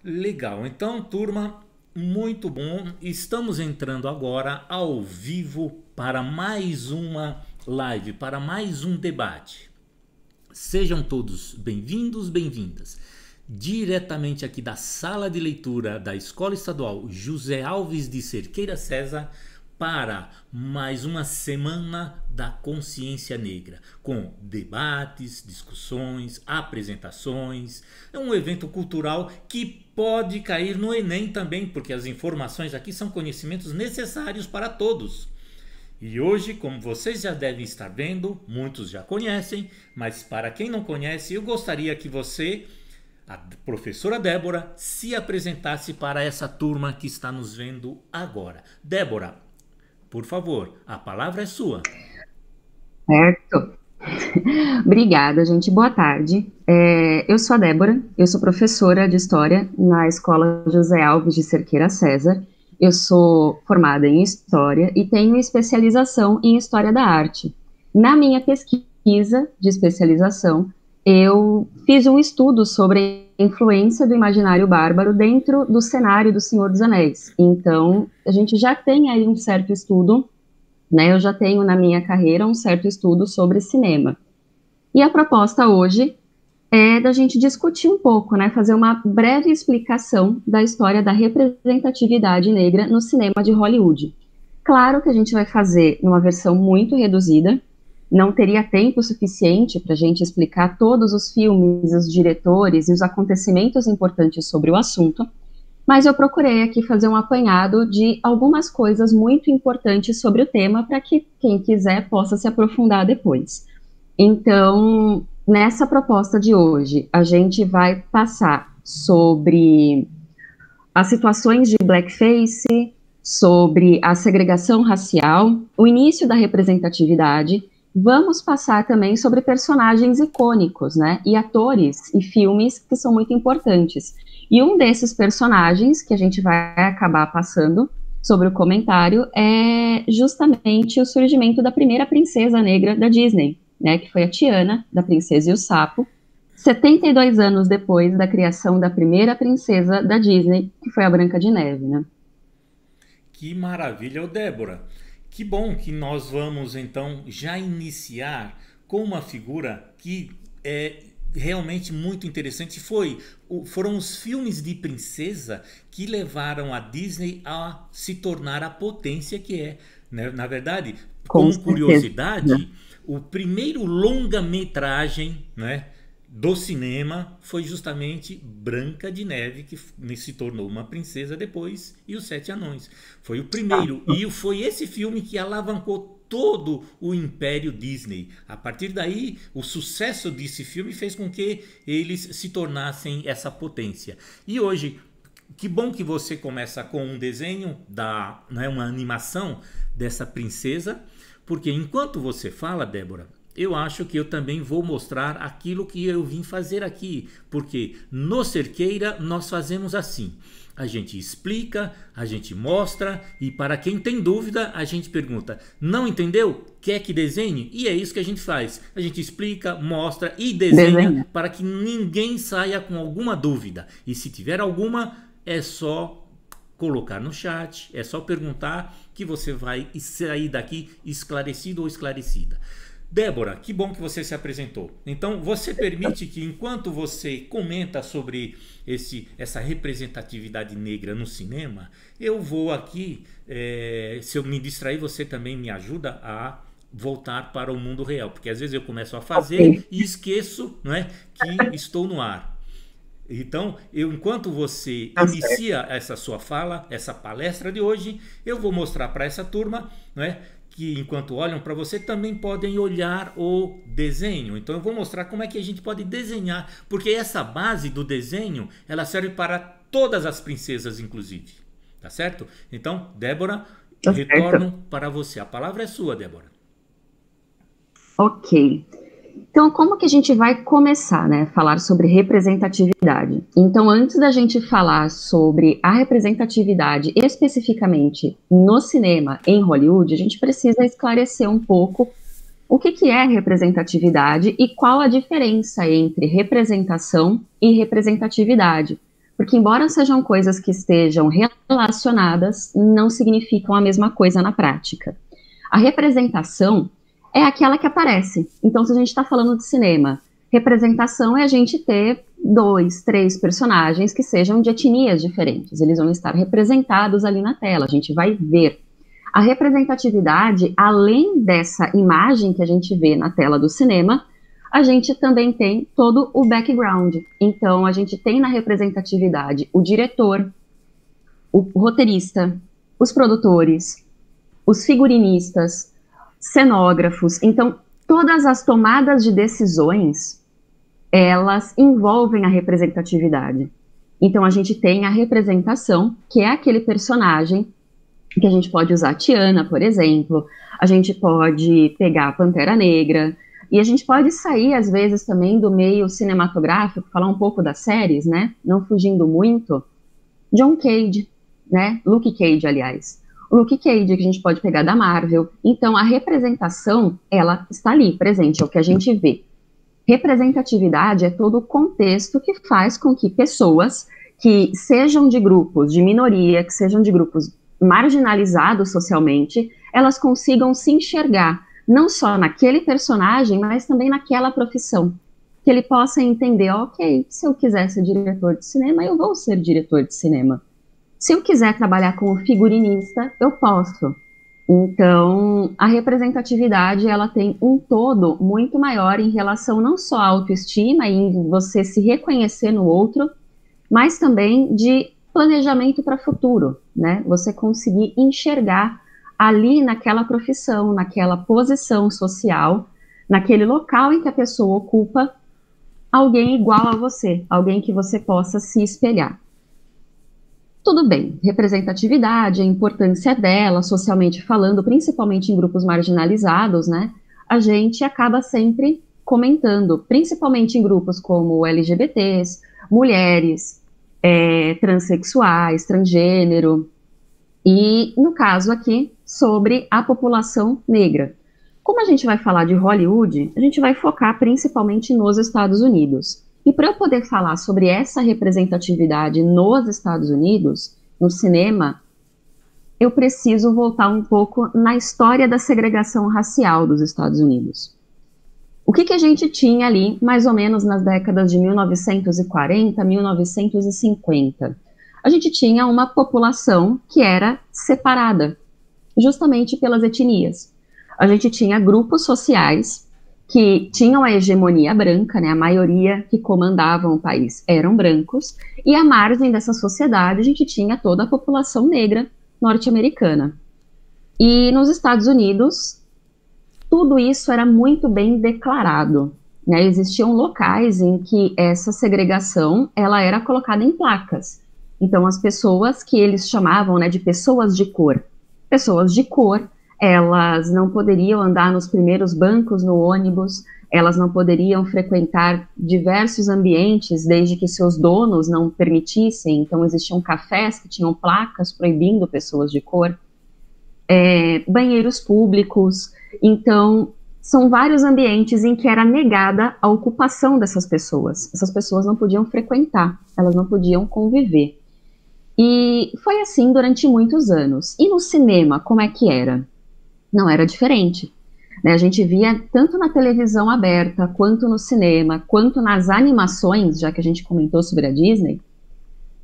Legal, então, turma, muito bom. Estamos entrando agora ao vivo para mais uma live, para mais um debate. Sejam todos bem-vindos, bem-vindas. Diretamente aqui da sala de leitura da Escola Estadual José Alves de Cerqueira César, para mais uma semana da consciência negra, com debates, discussões, apresentações. É um evento cultural que pode cair no Enem também, porque as informações aqui são conhecimentos necessários para todos. E hoje, como vocês já devem estar vendo, muitos já conhecem, mas para quem não conhece, eu gostaria que você, a professora Débora, se apresentasse para essa turma que está nos vendo agora. Débora, por favor, a palavra é sua. Certo. Obrigada, gente. Boa tarde. Eu sou a Débora, eu sou professora de História na Escola José Alves de Cerqueira César. Eu sou formada em História e tenho especialização em História da Arte. Na minha pesquisa de especialização, eu fiz um estudo sobre a influência do imaginário bárbaro dentro do cenário do Senhor dos Anéis. Então, a gente já tem aí um certo estudo, né? Eu já tenho na minha carreira um certo estudo sobre cinema. E a proposta hoje é da gente discutir um pouco, né? Fazer uma breve explicação da história da representatividade negra no cinema de Hollywood. Claro que a gente vai fazer numa versão muito reduzida, não teria tempo suficiente para a gente explicar todos os filmes, os diretores e os acontecimentos importantes sobre o assunto, mas eu procurei aqui fazer um apanhado de algumas coisas muito importantes sobre o tema para que quem quiser possa se aprofundar depois. Então, nessa proposta de hoje, a gente vai passar sobre as situações de blackface, sobre a segregação racial, o início da representatividade. Vamos passar também sobre personagens icônicos, né, e atores e filmes que são muito importantes. E um desses personagens que a gente vai acabar passando sobre o comentário é justamente o surgimento da primeira princesa negra da Disney, né, que foi a Tiana, da Princesa e o Sapo, 72 anos depois da criação da primeira princesa da Disney, que foi a Branca de Neve, né? Que maravilha, Débora. Que bom que nós vamos então já iniciar com uma figura que é realmente muito interessante. Foram os filmes de princesa que levaram a Disney a se tornar a potência que é, né? Na verdade, Com como certeza. curiosidade, o primeiro longa-metragem, né, do cinema foi justamente Branca de Neve, que se tornou uma princesa depois, e Os Sete Anões. Foi o primeiro, e foi esse filme que alavancou todo o império Disney. A partir daí, o sucesso desse filme fez com que eles se tornassem essa potência. E hoje, que bom que você começa com um desenho, né, uma animação dessa princesa, porque enquanto você fala, Débora, eu acho que eu também vou mostrar aquilo que eu vim fazer aqui, porque no Cerqueira nós fazemos assim. A gente explica, a gente mostra e para quem tem dúvida a gente pergunta, não entendeu? Quer que desenhe? E é isso que a gente faz. A gente explica, mostra e desenha para que ninguém saia com alguma dúvida. E se tiver alguma, é só colocar no chat, é só perguntar que você vai sair daqui esclarecido ou esclarecida. Débora, que bom que você se apresentou. Então, você permite que enquanto você comenta sobre essa representatividade negra no cinema, eu vou aqui, se eu me distrair, você também me ajuda a voltar para o mundo real, porque às vezes eu começo a fazer e esqueço, não é, que estou no ar. Então, enquanto você inicia essa sua fala, essa palestra de hoje, eu vou mostrar para essa turma, não é, que enquanto olham para você também podem olhar o desenho. Então eu vou mostrar como é que a gente pode desenhar, porque essa base do desenho, ela serve para todas as princesas inclusive, tá certo? Então, Débora, retorno para você. A palavra é sua, Débora. Ok. Então, como que a gente vai começar, né, a falar sobre representatividade? Então, antes da gente falar sobre a representatividade especificamente no cinema em Hollywood, a gente precisa esclarecer um pouco o que é representatividade e qual a diferença entre representação e representatividade. Porque embora sejam coisas que estejam relacionadas, não significam a mesma coisa na prática. A representação é aquela que aparece. Então, se a gente está falando de cinema, representação é a gente ter 2, 3 personagens que sejam de etnias diferentes. Eles vão estar representados ali na tela, a gente vai ver. A representatividade, além dessa imagem que a gente vê na tela do cinema, a gente também tem todo o background. Então, a gente tem na representatividade o diretor, o roteirista, os produtores, os figurinistas, cenógrafos. Então, todas as tomadas de decisões, elas envolvem a representatividade. Então, a gente tem a representação, que é aquele personagem que a gente pode usar a Tiana, por exemplo, a gente pode pegar a Pantera Negra, e a gente pode sair, às vezes, também do meio cinematográfico, falar um pouco das séries, né? Não fugindo muito. John Cage, né? Luke Cage, aliás. O Luke Cage, que a gente pode pegar da Marvel. Então, a representação, ela está ali, presente, é o que a gente vê. Representatividade é todo o contexto que faz com que pessoas que sejam de grupos de minoria, que sejam de grupos marginalizados socialmente, elas consigam se enxergar não só naquele personagem, mas também naquela profissão. Que ele possa entender, ok, se eu quiser ser diretor de cinema, eu vou ser diretor de cinema. Se eu quiser trabalhar como figurinista, eu posso. Então, a representatividade, ela tem um todo muito maior em relação não só à autoestima e em você se reconhecer no outro, mas também de planejamento para o futuro, né? Você conseguir enxergar ali naquela profissão, naquela posição social, naquele local em que a pessoa ocupa, alguém igual a você, alguém que você possa se espelhar. Tudo bem, representatividade, a importância dela, socialmente falando, principalmente em grupos marginalizados, né? A gente acaba sempre comentando, principalmente em grupos como LGBTs, mulheres, transexuais, transgênero, e no caso aqui, sobre a população negra. Como a gente vai falar de Hollywood, a gente vai focar principalmente nos Estados Unidos. E para eu poder falar sobre essa representatividade nos Estados Unidos, no cinema, eu preciso voltar um pouco na história da segregação racial dos Estados Unidos. O que a gente tinha ali, mais ou menos nas décadas de 1940, 1950? A gente tinha uma população que era separada, justamente pelas etnias. A gente tinha grupos sociais que tinham a hegemonia branca, né? A maioria que comandavam o país eram brancos, e à margem dessa sociedade a gente tinha toda a população negra norte-americana. E nos Estados Unidos, tudo isso era muito bem declarado, né? Existiam locais em que essa segregação ela era colocada em placas. Então, as pessoas que eles chamavam, né, de pessoas de cor, elas não poderiam andar nos primeiros bancos no ônibus, elas não poderiam frequentar diversos ambientes desde que seus donos não permitissem. Então, existiam cafés que tinham placas proibindo pessoas de cor, banheiros públicos. Então, são vários ambientes em que era negada a ocupação dessas pessoas. Essas pessoas não podiam frequentar, elas não podiam conviver. E foi assim durante muitos anos. E no cinema, como é que era? Não era diferente, né? A gente via tanto na televisão aberta, quanto no cinema, quanto nas animações, já que a gente comentou sobre a Disney,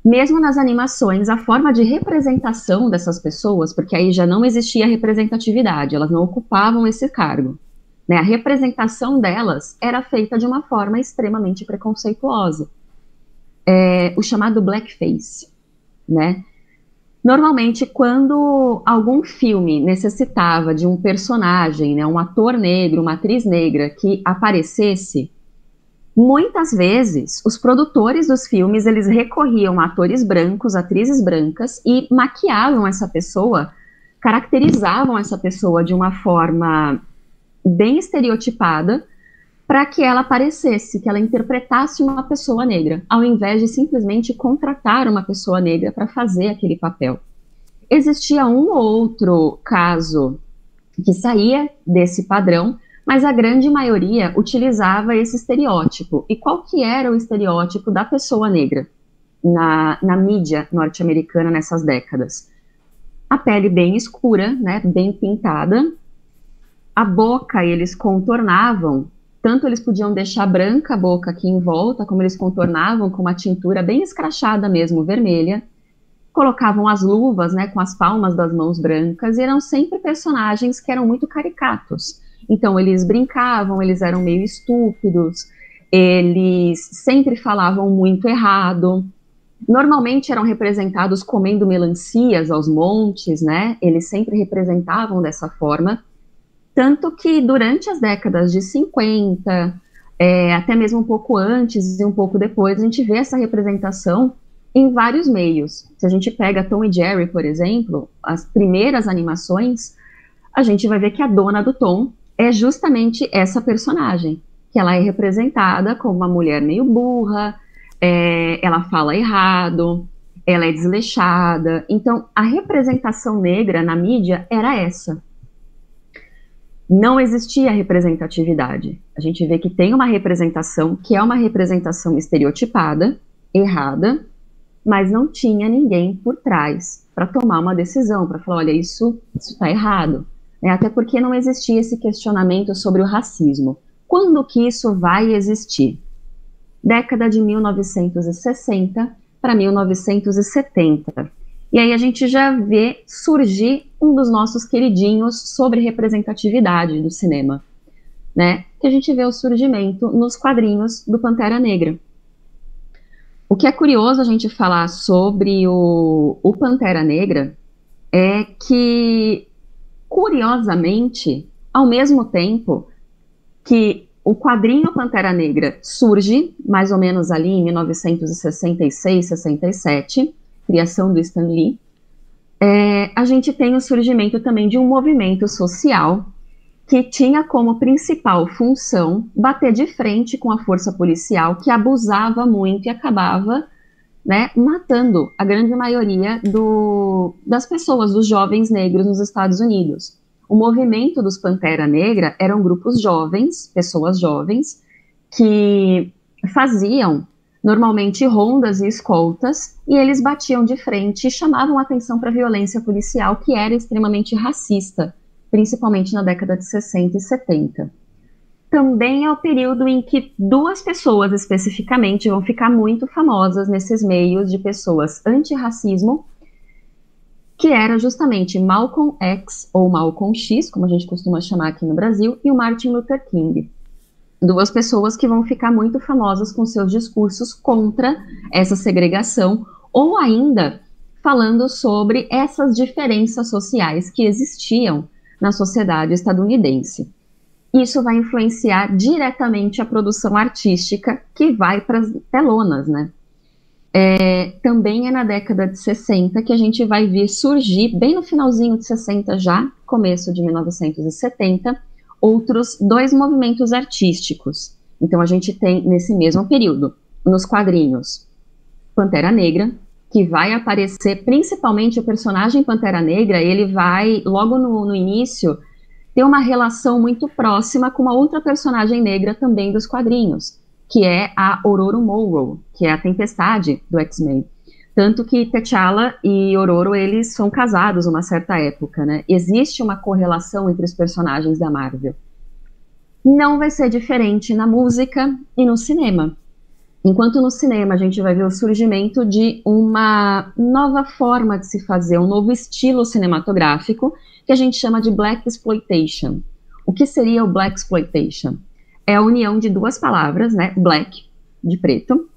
mesmo nas animações, a forma de representação dessas pessoas, porque aí já não existia representatividade, elas não ocupavam esse cargo, né? A representação delas era feita de uma forma extremamente preconceituosa. O chamado blackface, né? Normalmente, quando algum filme necessitava de um personagem, né, um ator negro, uma atriz negra que aparecesse, muitas vezes os produtores dos filmes eles recorriam a atores brancos, atrizes brancas e maquiavam essa pessoa, caracterizavam essa pessoa de uma forma bem estereotipada para que ela aparecesse, que ela interpretasse uma pessoa negra, ao invés de simplesmente contratar uma pessoa negra para fazer aquele papel. Existia um ou outro caso que saía desse padrão, mas a grande maioria utilizava esse estereótipo. E qual que era o estereótipo da pessoa negra? na mídia norte-americana nessas décadas. A pele bem escura, né, bem pintada, a boca eles contornavam, tanto eles podiam deixar branca a boca aqui em volta, como eles contornavam com uma tintura bem escrachada mesmo, vermelha, colocavam as luvas, né, com as palmas das mãos brancas, e eram sempre personagens que eram muito caricatos. Então, eles brincavam, eles eram meio estúpidos, eles sempre falavam muito errado, normalmente eram representados comendo melancias aos montes, né, eles sempre representavam dessa forma, tanto que durante as décadas de 50, até mesmo um pouco antes e um pouco depois, a gente vê essa representação em vários meios. Se a gente pega Tom e Jerry, por exemplo, as primeiras animações, a gente vai ver que a dona do Tom é justamente essa personagem, que ela é representada como uma mulher meio burra, ela fala errado, ela é desleixada. Então, a representação negra na mídia era essa. Não existia representatividade. A gente vê que tem uma representação que é uma representação estereotipada, errada, mas não tinha ninguém por trás para tomar uma decisão, para falar, olha, isso está errado. Até porque não existia esse questionamento sobre o racismo. Quando que isso vai existir? Década de 1960 para 1970. E aí a gente já vê surgir um dos nossos queridinhos sobre representatividade do cinema, né? Que a gente vê o surgimento nos quadrinhos do Pantera Negra. O que é curioso a gente falar sobre o Pantera Negra é que, curiosamente, ao mesmo tempo que o quadrinho Pantera Negra surge, mais ou menos ali em 1966, 67, criação do Stan Lee, a gente tem o surgimento também de um movimento social que tinha como principal função bater de frente com a força policial que abusava muito e acabava, né, matando a grande maioria das pessoas, dos jovens negros nos Estados Unidos. O movimento dos Pantera Negra eram grupos jovens, pessoas jovens, que faziam normalmente rondas e escoltas, e eles batiam de frente e chamavam atenção para a violência policial, que era extremamente racista, principalmente na década de 60 e 70. Também é o período em que duas pessoas especificamente vão ficar muito famosas nesses meios de pessoas antirracismo, que era justamente Malcolm X, ou Malcolm X, como a gente costuma chamar aqui no Brasil, e o Martin Luther King. Duas pessoas que vão ficar muito famosas com seus discursos contra essa segregação, ou ainda falando sobre essas diferenças sociais que existiam na sociedade estadunidense. Isso vai influenciar diretamente a produção artística que vai para as telonas, né? Também é na década de 60 que a gente vai ver surgir, bem no finalzinho de 60 já, começo de 1970, outros dois movimentos artísticos. Então a gente tem nesse mesmo período, nos quadrinhos, Pantera Negra, que vai aparecer, principalmente o personagem Pantera Negra, ele vai, logo no início, ter uma relação muito próxima com uma outra personagem negra também dos quadrinhos, que é a Ororo Munroe, que é a Tempestade do X-Men. Tanto que T'Challa e Ororo, eles são casados uma certa época, né? Existe uma correlação entre os personagens da Marvel. Não vai ser diferente na música e no cinema. Enquanto no cinema a gente vai ver o surgimento de uma nova forma de se fazer, um novo estilo cinematográfico, que a gente chama de Black Exploitation. O que seria o Black Exploitation? É a união de duas palavras, né? Black, de preto,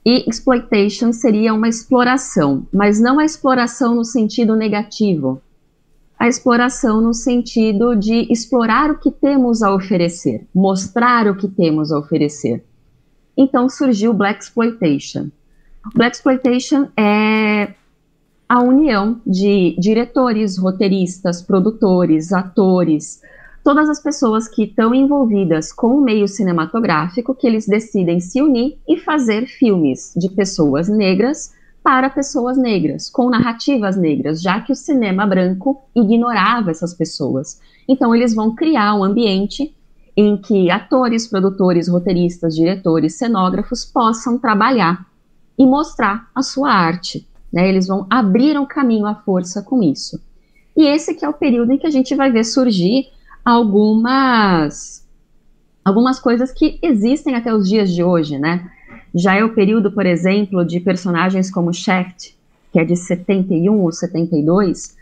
e exploitation seria uma exploração, mas não a exploração no sentido negativo, a exploração no sentido de explorar o que temos a oferecer, mostrar o que temos a oferecer. Então surgiu o Black Exploitation. Black Exploitation é a união de diretores, roteiristas, produtores, atores, todas as pessoas que estão envolvidas com o meio cinematográfico, que eles decidem se unir e fazer filmes de pessoas negras para pessoas negras, com narrativas negras, já que o cinema branco ignorava essas pessoas. Então eles vão criar um ambiente em que atores, produtores, roteiristas, diretores, cenógrafos possam trabalhar e mostrar a sua arte, né? Eles vão abrir um caminho à força com isso. E esse que é o período em que a gente vai ver surgir algumas coisas que existem até os dias de hoje, né? Já é o período, por exemplo, de personagens como Shaft, que é de 71 ou 72,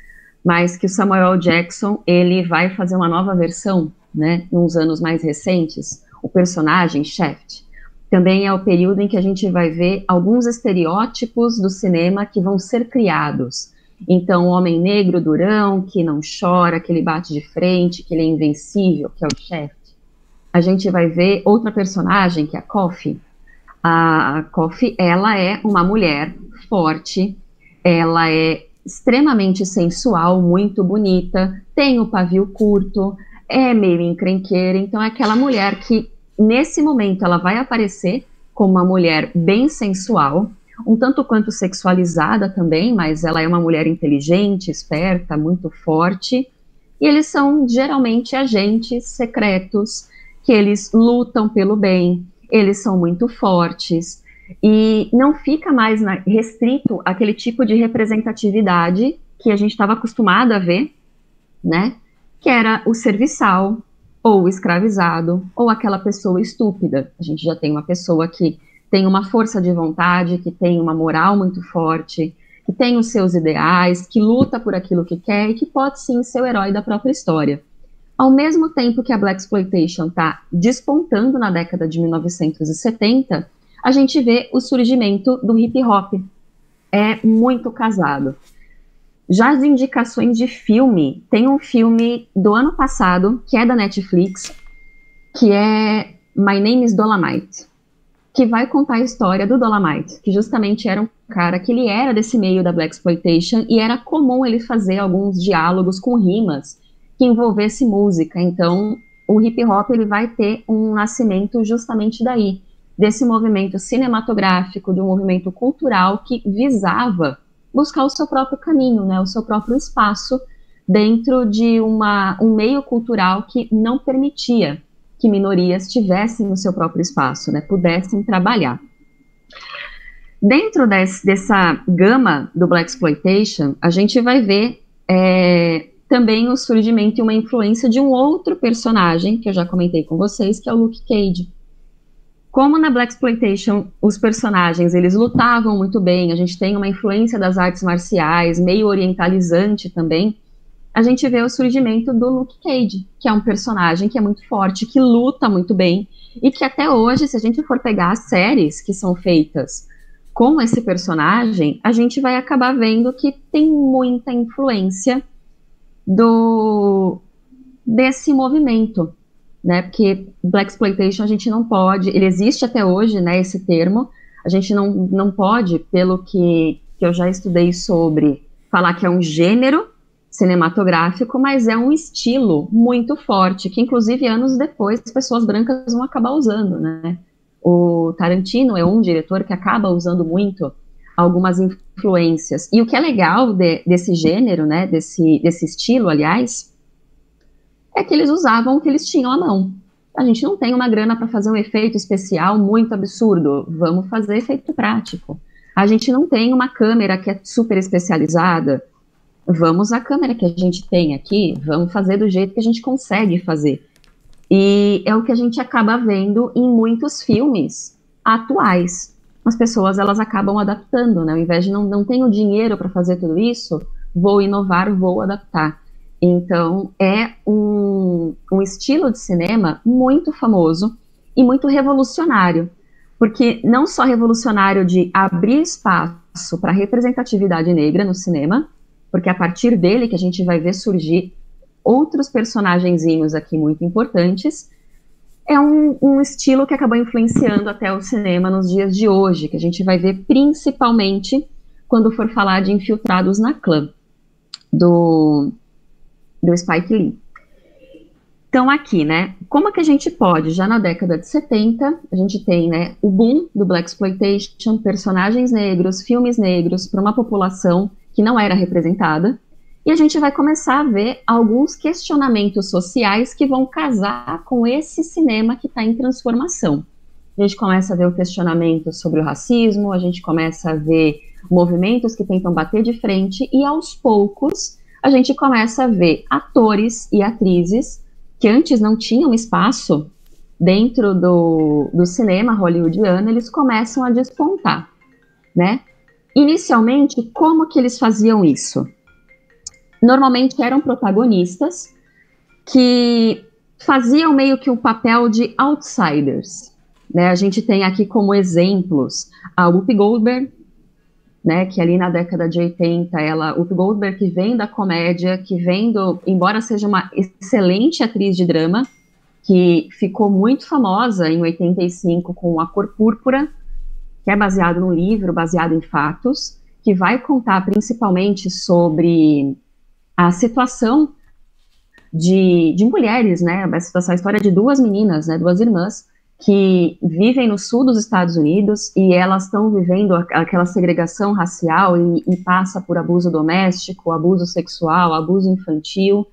mas que o Samuel Jackson, ele vai fazer uma nova versão, né, uns anos mais recentes, o personagem Shaft. Também é o período em que a gente vai ver alguns estereótipos do cinema que vão ser criados. Então, o homem negro durão, que não chora, que ele bate de frente, que ele é invencível, que é o Shaft. A gente vai ver outra personagem, que é a Coffee. A Coffee, ela é uma mulher forte, ela é extremamente sensual, muito bonita, tem o pavio curto, é meio encrenqueira, então é aquela mulher que, nesse momento, ela vai aparecer como uma mulher bem sensual, um tanto quanto sexualizada também, mas ela é uma mulher inteligente, esperta, muito forte, e eles são geralmente agentes secretos, que eles lutam pelo bem, eles são muito fortes, e não fica mais restrito àquele tipo de representatividade que a gente estava acostumado a ver, né? Que era o serviçal, ou o escravizado, ou aquela pessoa estúpida. A gente já tem uma pessoa que tem uma força de vontade, que tem uma moral muito forte, que tem os seus ideais, que luta por aquilo que quer e que pode sim ser o herói da própria história. Ao mesmo tempo que a Blaxploitation está despontando na década de 1970, a gente vê o surgimento do hip hop. É muito casado. Já as indicações de filme, tem um filme do ano passado, que é da Netflix, que é My Name is Dolomite, que vai contar a história do Dolomite, que justamente era um cara que ele era desse meio da Blaxploitation e era comum ele fazer alguns diálogos com rimas que envolvesse música. Então, o hip hop ele vai ter um nascimento justamente daí, desse movimento cinematográfico, de um movimento cultural que visava buscar o seu próprio caminho, né, o seu próprio espaço dentro de um meio cultural que não permitia que minorias tivessem o seu próprio espaço, né, pudessem trabalhar. Dentro dessa gama do Blaxploitation, a gente vai ver também o surgimento e uma influência de um outro personagem, que eu já comentei com vocês, que é o Luke Cage. Como na Blaxploitation os personagens eles lutavam muito bem, a gente tem uma influência das artes marciais, meio orientalizante também, a gente vê o surgimento do Luke Cage, que é um personagem que é muito forte, que luta muito bem, e que até hoje, se a gente for pegar as séries que são feitas com esse personagem, a gente vai acabar vendo que tem muita influência desse movimento, né, porque Blaxploitation a gente não pode, ele existe até hoje, né, esse termo, a gente não pode, pelo que eu já estudei sobre, falar que é um gênero cinematográfico, mas é um estilo muito forte, que inclusive anos depois as pessoas brancas vão acabar usando, né. O Tarantino é um diretor que acaba usando muito algumas influências, e o que é legal desse gênero, né, desse estilo, aliás, é que eles usavam o que eles tinham à mão. A gente não tem uma grana para fazer um efeito especial muito absurdo, vamos fazer efeito prático. A gente não tem uma câmera que é super especializada, vamos usar a câmera que a gente tem aqui, vamos fazer do jeito que a gente consegue fazer. E é o que a gente acaba vendo em muitos filmes atuais. As pessoas, elas acabam adaptando, né? Ao invés de não tenho dinheiro para fazer tudo isso, vou inovar, vou adaptar. Então, é um estilo de cinema muito famoso e muito revolucionário, porque não só revolucionário de abrir espaço para a representatividade negra no cinema, porque é a partir dele que a gente vai ver surgir outros personagenzinhos aqui muito importantes, é um estilo que acabou influenciando até o cinema nos dias de hoje, que a gente vai ver principalmente quando for falar de Infiltrados na Clã, do Spike Lee. Então aqui, né, como é que a gente pode, já na década de 70, a gente tem, né, o boom do Blaxploitation, personagens negros, filmes negros, para uma população que não era representada, e a gente vai começar a ver alguns questionamentos sociais que vão casar com esse cinema que está em transformação. a gente começa a ver o questionamento sobre o racismo, a gente começa a ver movimentos que tentam bater de frente, e aos poucos a gente começa a ver atores e atrizes que antes não tinham espaço dentro do cinema hollywoodiano, eles começam a despontar, né? Inicialmente, como que eles faziam isso? Normalmente eram protagonistas que faziam meio que o papel de outsiders, né? A gente tem aqui como exemplos a Whoopi Goldberg, né, que ali na década de 80, Whoopi Goldberg, que vem da comédia, que vem embora seja uma excelente atriz de drama, que ficou muito famosa em 85 com A Cor Púrpura, que é baseado num livro, baseado em fatos, que vai contar principalmente sobre a situação de mulheres, né, a história de duas meninas, né, duas irmãs, que vivem no sul dos Estados Unidos e elas estão vivendo aquela segregação racial e passa por abuso doméstico, abuso sexual, abuso infantil.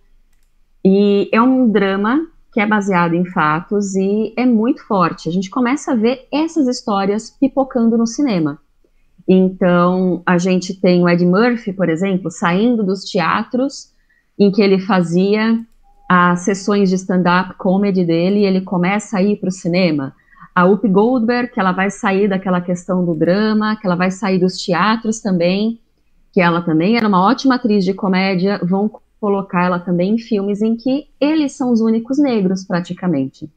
E é um drama que é baseado em fatos e é muito forte. A gente começa a ver essas histórias pipocando no cinema. Então, a gente tem o Eddie Murphy, por exemplo, saindo dos teatros em que ele fazia as sessões de stand-up comedy dele, e ele começa a ir para o cinema. A Whoopi Goldberg, que ela vai sair daquela questão do drama, que ela vai sair dos teatros também, que ela também era uma ótima atriz de comédia, vão colocar ela também em filmes em que eles são os únicos negros, praticamente.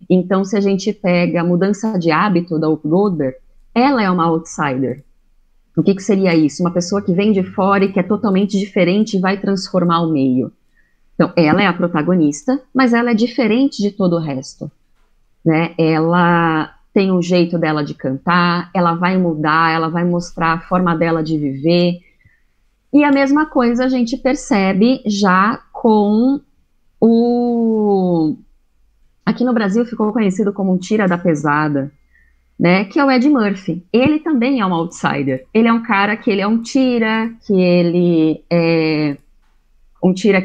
Então, se a gente pega a mudança de hábito da Whoopi Goldberg, ela é uma outsider. O que seria isso? Uma pessoa que vem de fora e que é totalmente diferente e vai transformar o meio. Então, ela é a protagonista, mas ela é diferente de todo o resto, né? Ela tem um jeito dela de cantar, ela vai mudar, ela vai mostrar a forma dela de viver. E a mesma coisa a gente percebe já com aqui no Brasil ficou conhecido como um tira da pesada, né? Que é o Eddie Murphy. Ele também é um outsider. Ele é um cara que ele é um tira, que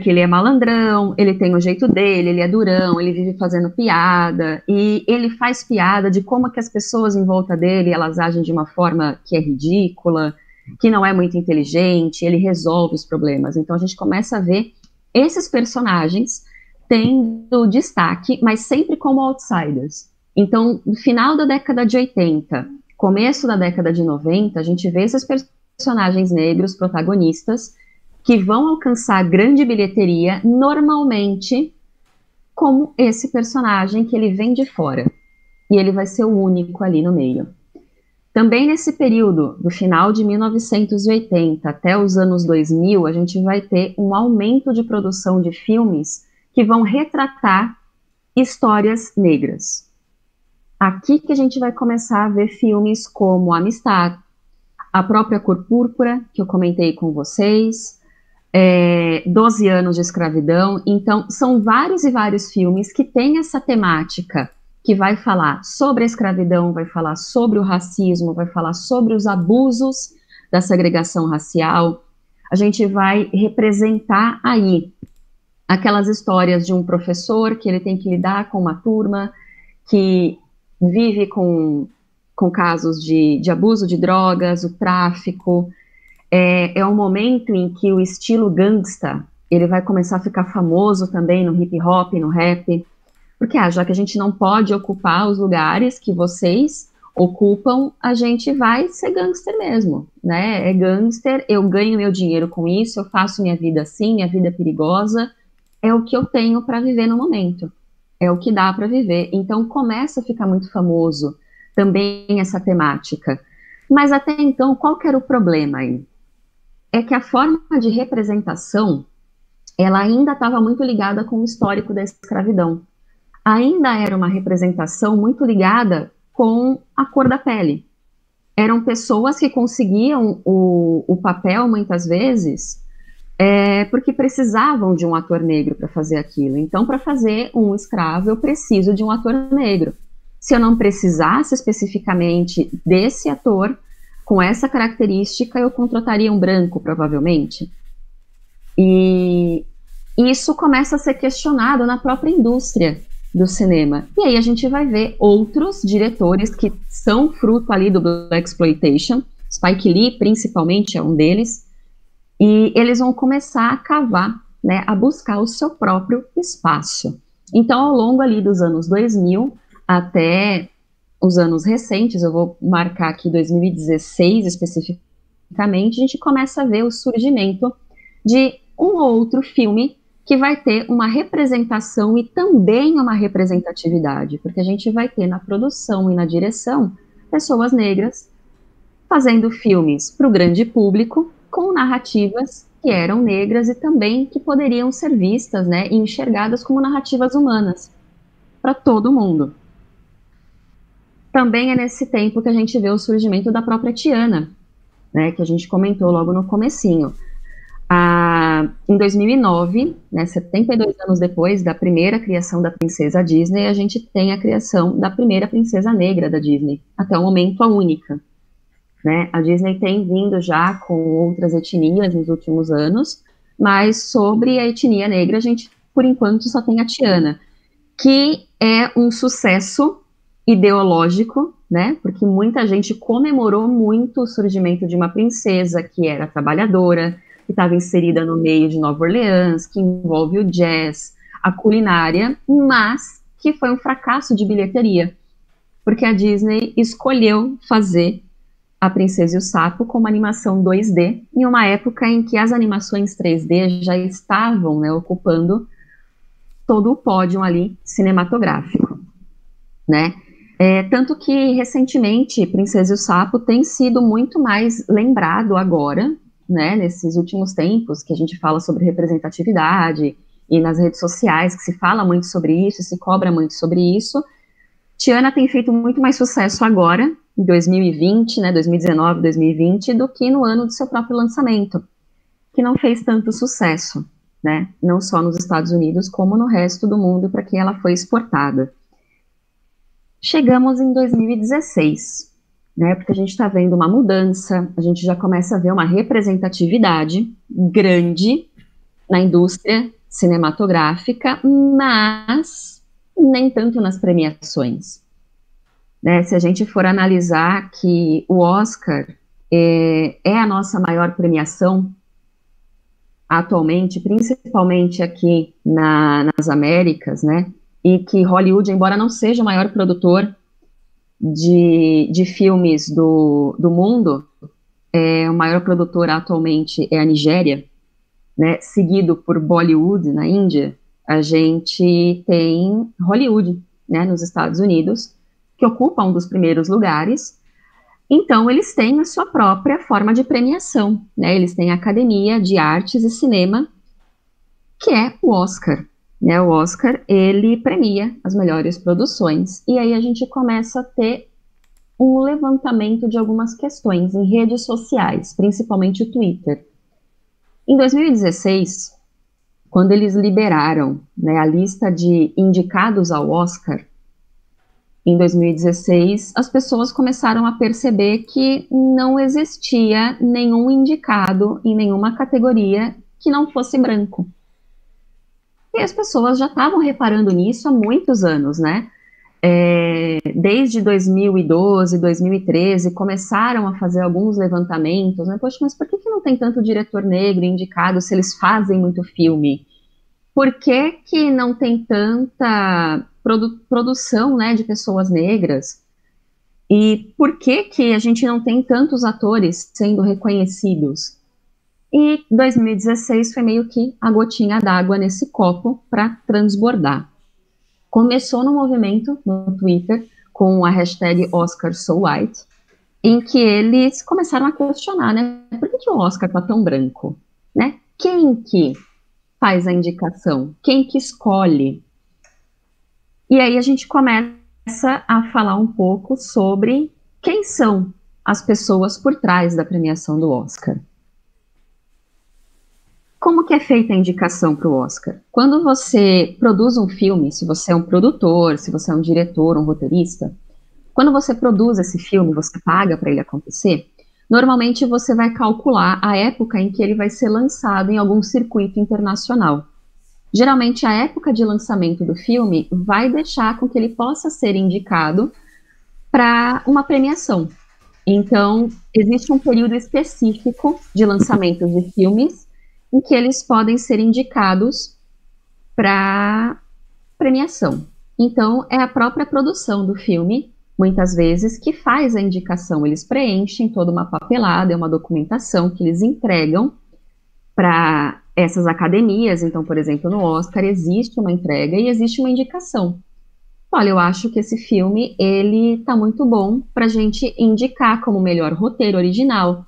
ele é malandrão, ele tem o jeito dele, ele é durão, ele vive fazendo piada, e ele faz piada de como que as pessoas em volta dele, elas agem de uma forma que é ridícula, que não é muito inteligente, ele resolve os problemas. Então a gente começa a ver esses personagens tendo destaque, mas sempre como outsiders. Então, no final da década de 80, começo da década de 90, a gente vê esses personagens negros protagonistas que vão alcançar grande bilheteria, normalmente como esse personagem que ele vem de fora. E ele vai ser o único ali no meio. Também nesse período, do final de 1980 até os anos 2000, a gente vai ter um aumento de produção de filmes que vão retratar histórias negras. Aqui que a gente vai começar a ver filmes como Amistad, A Própria Cor Púrpura, que eu comentei com vocês, 12 anos de escravidão. Então, são vários e vários filmes que têm essa temática, que vai falar sobre a escravidão, vai falar sobre o racismo, vai falar sobre os abusos da segregação racial. A gente vai representar aí aquelas histórias de um professor que ele tem que lidar com uma turma que vive com casos de abuso de drogas, o tráfico. É um momento em que o estilo gangsta, ele vai começar a ficar famoso também no hip hop, no rap, porque já que a gente não pode ocupar os lugares que vocês ocupam, a gente vai ser gangster mesmo, né? É gangster, eu ganho meu dinheiro com isso, eu faço minha vida assim, minha vida é perigosa, é o que eu tenho para viver no momento, é o que dá para viver. Então começa a ficar muito famoso também essa temática. Mas até então, qual que era o problema aí? É que a forma de representação, ela ainda estava muito ligada com o histórico da escravidão. Ainda era uma representação muito ligada com a cor da pele. Eram pessoas que conseguiam o papel, muitas vezes, porque precisavam de um ator negro para fazer aquilo. Então, para fazer um escravo, eu preciso de um ator negro. Se eu não precisasse especificamente desse ator, com essa característica, eu contrataria um branco, provavelmente. E isso começa a ser questionado na própria indústria, do cinema. E aí a gente vai ver outros diretores que são fruto ali do Blaxploitation, Spike Lee principalmente é um deles, e eles vão começar a cavar, né, a buscar o seu próprio espaço. Então, ao longo ali dos anos 2000 até os anos recentes, eu vou marcar aqui 2016 especificamente, a gente começa a ver o surgimento de um outro filme que vai ter uma representação e também uma representatividade, porque a gente vai ter na produção e na direção pessoas negras fazendo filmes para o grande público com narrativas que eram negras e também que poderiam ser vistas, né, e enxergadas como narrativas humanas para todo mundo. Também é nesse tempo que a gente vê o surgimento da própria Tiana, né, que a gente comentou logo no comecinho. Em 2009, né, 72 anos depois da primeira criação da princesa Disney, a gente tem a criação da primeira princesa negra da Disney, até o momento a única. Né? A Disney tem vindo já com outras etnias nos últimos anos, mas sobre a etnia negra a gente, por enquanto, só tem a Tiana, que é um sucesso ideológico, né? Porque muita gente comemorou muito o surgimento de uma princesa que era trabalhadora, que estava inserida no meio de Nova Orleans, que envolve o jazz, a culinária, mas que foi um fracasso de bilheteria, porque a Disney escolheu fazer A Princesa e o Sapo como animação 2D, em uma época em que as animações 3D já estavam, né, ocupando todo o pódio ali cinematográfico, né? Tanto que, recentemente, Princesa e o Sapo tem sido muito mais lembrado agora, né, nesses últimos tempos, que a gente fala sobre representatividade, e nas redes sociais, que se fala muito sobre isso, se cobra muito sobre isso. Tiana tem feito muito mais sucesso agora, em 2020, né, 2019, 2020, do que no ano do seu próprio lançamento, que não fez tanto sucesso, né, não só nos Estados Unidos, como no resto do mundo para quem ela foi exportada. Chegamos em 2016, né, porque a gente está vendo uma mudança, a gente já começa a ver uma representatividade grande na indústria cinematográfica, mas nem tanto nas premiações. Né, se a gente for analisar que o Oscar é a nossa maior premiação atualmente, principalmente aqui nas Américas, né, e que Hollywood, embora não seja o maior produtor de filmes do mundo, o maior produtor atualmente é a Nigéria, né, seguido por Bollywood na Índia. A gente tem Hollywood, né, nos Estados Unidos, que ocupa um dos primeiros lugares. Então, eles têm a sua própria forma de premiação, né? Eles têm a Academia de Artes e Cinema, que é o Oscar, né? O Oscar, ele premia as melhores produções, e aí a gente começa a ter um levantamento de algumas questões em redes sociais, principalmente o Twitter. Em 2016, quando eles liberaram, né, a lista de indicados ao Oscar, em 2016, as pessoas começaram a perceber que não existia nenhum indicado em nenhuma categoria que não fosse branco. E as pessoas já estavam reparando nisso há muitos anos, né? Desde 2012, 2013, começaram a fazer alguns levantamentos, né? Poxa, mas por que não tem tanto diretor negro indicado se eles fazem muito filme? Por que não tem tanta produção, né, de pessoas negras? E por que a gente não tem tantos atores sendo reconhecidos? E 2016 foi meio que a gotinha d'água nesse copo para transbordar. Começou no movimento no Twitter com a hashtag OscarSoWhite, em que eles começaram a questionar, né, por que o Oscar tá tão branco? Né? Quem que faz a indicação? Quem que escolhe? E aí a gente começa a falar um pouco sobre quem são as pessoas por trás da premiação do Oscar. Como que é feita a indicação para o Oscar? Quando você produz um filme, se você é um produtor, se você é um diretor, um roteirista, quando você produz esse filme, você paga para ele acontecer, normalmente você vai calcular a época em que ele vai ser lançado em algum circuito internacional. geralmente a época de lançamento do filme vai deixar com que ele possa ser indicado para uma premiação. Então, existe um período específico de lançamento de filmes em que eles podem ser indicados para premiação. Então, é a própria produção do filme, muitas vezes, que faz a indicação. Eles preenchem toda uma papelada, é uma documentação que eles entregam para essas academias. Então, por exemplo, no Oscar existe uma entrega e existe uma indicação. Olha, eu acho que esse filme, ele tá muito bom para a gente indicar como melhor roteiro original,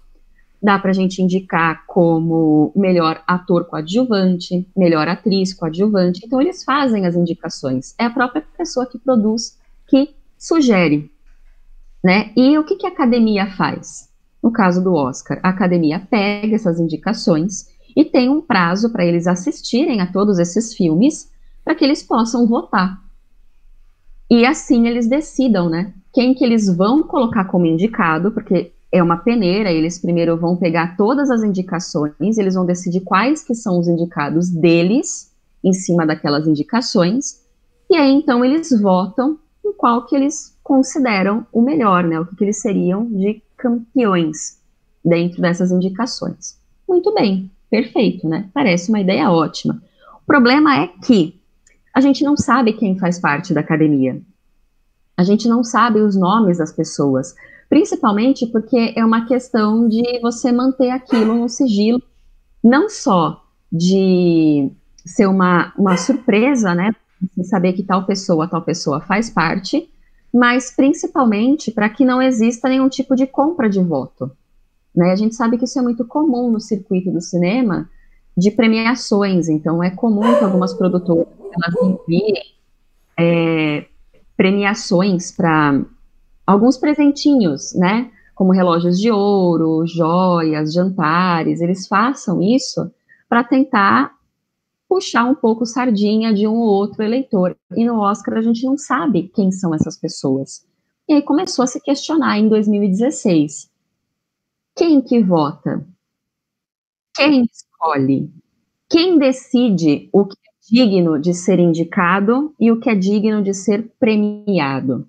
dá para a gente indicar como melhor ator coadjuvante, melhor atriz coadjuvante. Então, eles fazem as indicações. É a própria pessoa que produz, que sugere, né? E o que que a academia faz? No caso do Oscar, a academia pega essas indicações e tem um prazo para eles assistirem a todos esses filmes, para que eles possam votar. E assim eles decidam, né? Quem que eles vão colocar como indicado, porque é uma peneira, eles primeiro vão pegar todas as indicações, eles vão decidir quais que são os indicados deles, em cima daquelas indicações, e aí então eles votam em qual que eles consideram o melhor, né? O que eles seriam de campeões dentro dessas indicações. Muito bem, perfeito, né? Parece uma ideia ótima. O problema é que a gente não sabe quem faz parte da academia. A gente não sabe os nomes das pessoas, principalmente porque é uma questão de você manter aquilo no sigilo, não só de ser uma surpresa, né, de saber que tal pessoa faz parte, mas principalmente para que não exista nenhum tipo de compra de voto, né? A gente sabe que isso é muito comum no circuito do cinema, de premiações. Então é comum que algumas produtoras elas enviem premiações para alguns presentinhos, né? Como relógios de ouro, joias, jantares. Eles façam isso para tentar puxar um pouco sardinha de um ou outro eleitor. E no Oscar a gente não sabe quem são essas pessoas. E aí começou a se questionar em 2016. Quem que vota? Quem escolhe? Quem decide o que é digno de ser indicado e o que é digno de ser premiado?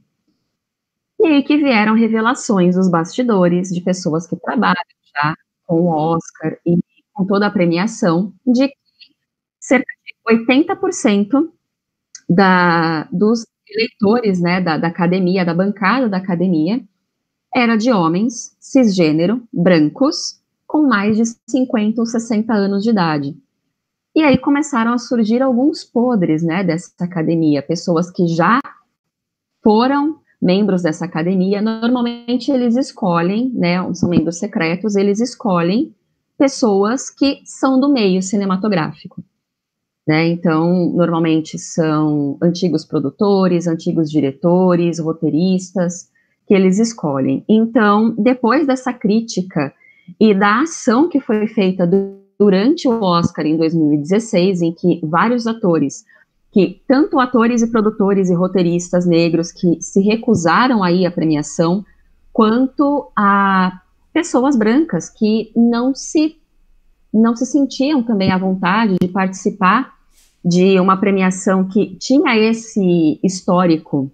E aí que vieram revelações dos bastidores de pessoas que trabalham já com o Oscar e com toda a premiação, de que cerca de 80% dos eleitores, né, da academia, da bancada da academia, era de homens cisgênero, brancos, com mais de 50 ou 60 anos de idade. E aí começaram a surgir alguns podres, né, dessa academia, pessoas que já foram membros dessa academia. Normalmente eles escolhem, né, são membros secretos, eles escolhem pessoas que são do meio cinematográfico, né? Então, normalmente são antigos produtores, antigos diretores, roteiristas, que eles escolhem. Então, depois dessa crítica e da ação que foi feita durante o Oscar em 2016, em que vários atores, que tanto atores e produtores e roteiristas negros que se recusaram a ir à premiação, quanto a pessoas brancas que não se sentiam também à vontade de participar de uma premiação que tinha esse histórico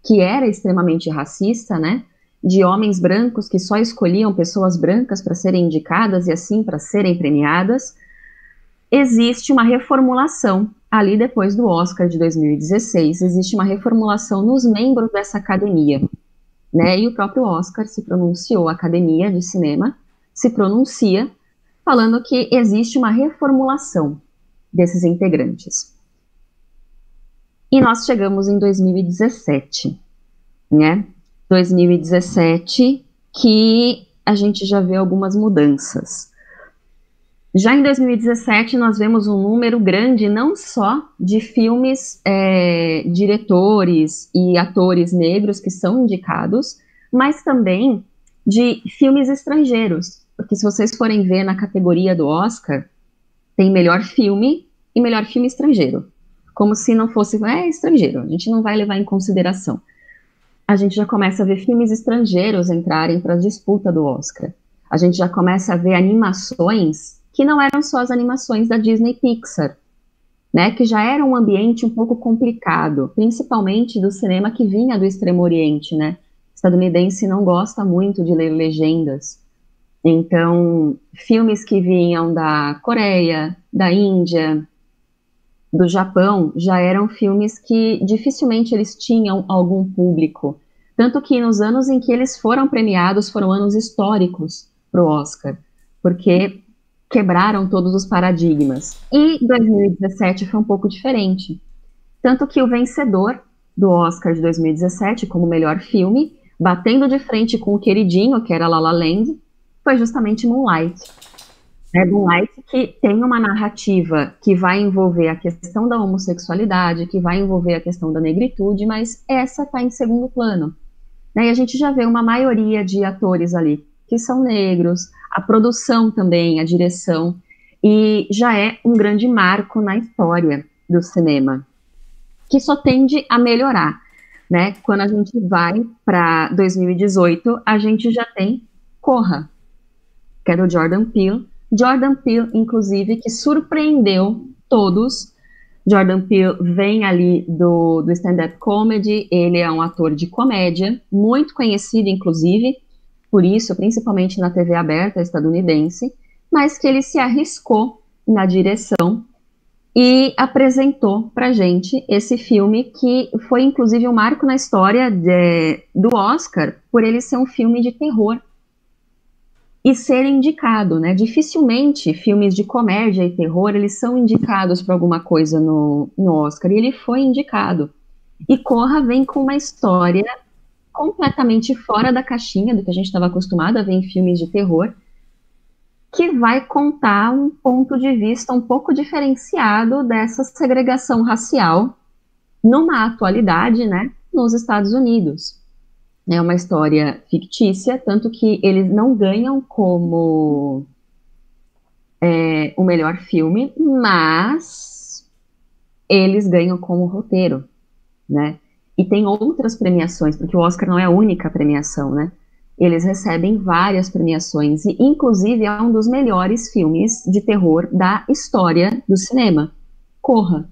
que era extremamente racista, né? De homens brancos que só escolhiam pessoas brancas para serem indicadas e assim para serem premiadas. Existe uma reformulação ali depois do Oscar de 2016, existe uma reformulação nos membros dessa academia, né? E o próprio Oscar se pronunciou, a Academia de Cinema se pronuncia falando que existe uma reformulação desses integrantes. E nós chegamos em 2017, né? 2017, que a gente já vê algumas mudanças. Já em 2017, nós vemos um número grande, não só de filmes, diretores e atores negros que são indicados, mas também de filmes estrangeiros. Porque se vocês forem ver na categoria do Oscar, tem melhor filme e melhor filme estrangeiro. Como se não fosse, estrangeiro, a gente não vai levar em consideração. A gente já começa a ver filmes estrangeiros entrarem para a disputa do Oscar. A gente já começa a ver animações que não eram só as animações da Disney Pixar. né, que já era um ambiente um pouco complicado, principalmente do cinema que vinha do Extremo Oriente, né? O estadunidense não gosta muito de ler legendas. Então, filmes que vinham da Coreia, da Índia, do Japão, já eram filmes que dificilmente eles tinham algum público. Tanto que nos anos em que eles foram premiados foram anos históricos para o Oscar, porque quebraram todos os paradigmas. E 2017 foi um pouco diferente. Tanto que o vencedor do Oscar de 2017 como melhor filme, batendo de frente com o queridinho, que era La La Land, foi justamente Moonlight. Moonlight que tem uma narrativa que vai envolver a questão da homossexualidade, que vai envolver a questão da negritude, mas essa está em segundo plano. E a gente já vê uma maioria de atores ali que são negros, a produção também, a direção, e já é um grande marco na história do cinema, que só tende a melhorar, né? Quando a gente vai para 2018, a gente já tem Corra, que é do Jordan Peele. Jordan Peele, inclusive, que surpreendeu todos. Jordan Peele vem ali do stand-up comedy, ele é um ator de comédia, muito conhecido, inclusive, por isso, principalmente na TV aberta estadunidense, mas que ele se arriscou na direção e apresentou pra gente esse filme que foi, inclusive, um marco na história do Oscar, por ele ser um filme de terror e ser indicado, né? Dificilmente filmes de comédia e terror, eles são indicados para alguma coisa no Oscar, e ele foi indicado. E Corra vem com uma história completamente fora da caixinha do que a gente estava acostumado a ver em filmes de terror, que vai contar um ponto de vista um pouco diferenciado dessa segregação racial numa atualidade, né, nos Estados Unidos. É uma história fictícia, tanto que eles não ganham como o melhor filme, mas eles ganham como roteiro, né? E tem outras premiações, porque o Oscar não é a única premiação, né? Eles recebem várias premiações, e inclusive é um dos melhores filmes de terror da história do cinema, Corra,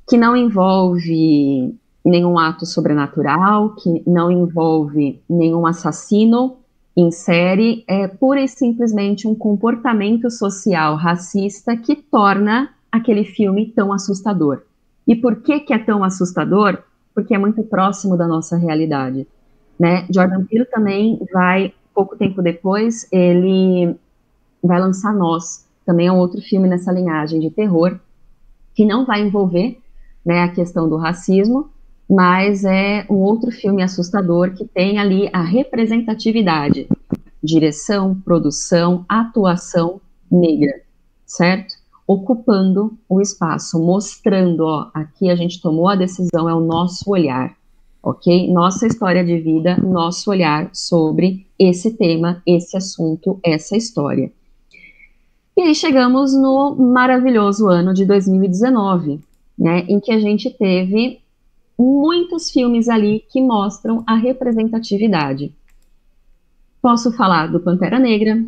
que não envolve nenhum ato sobrenatural, que não envolve nenhum assassino em série, é pura e simplesmente um comportamento social racista que torna aquele filme tão assustador. E por que é tão assustador? Porque é muito próximo da nossa realidade, né? Jordan Peele também vai, pouco tempo depois, ele vai lançar Nós, também é um outro filme nessa linhagem de terror, que não vai envolver, né, a questão do racismo, mas é um outro filme assustador que tem ali a representatividade, direção, produção, atuação negra, certo? Ocupando o espaço, mostrando, ó, aqui a gente tomou a decisão, é o nosso olhar, ok? Nossa história de vida, nosso olhar sobre esse tema, esse assunto, essa história. E aí chegamos no maravilhoso ano de 2019, né, em que a gente teve muitos filmes ali que mostram a representatividade. Posso falar do Pantera Negra,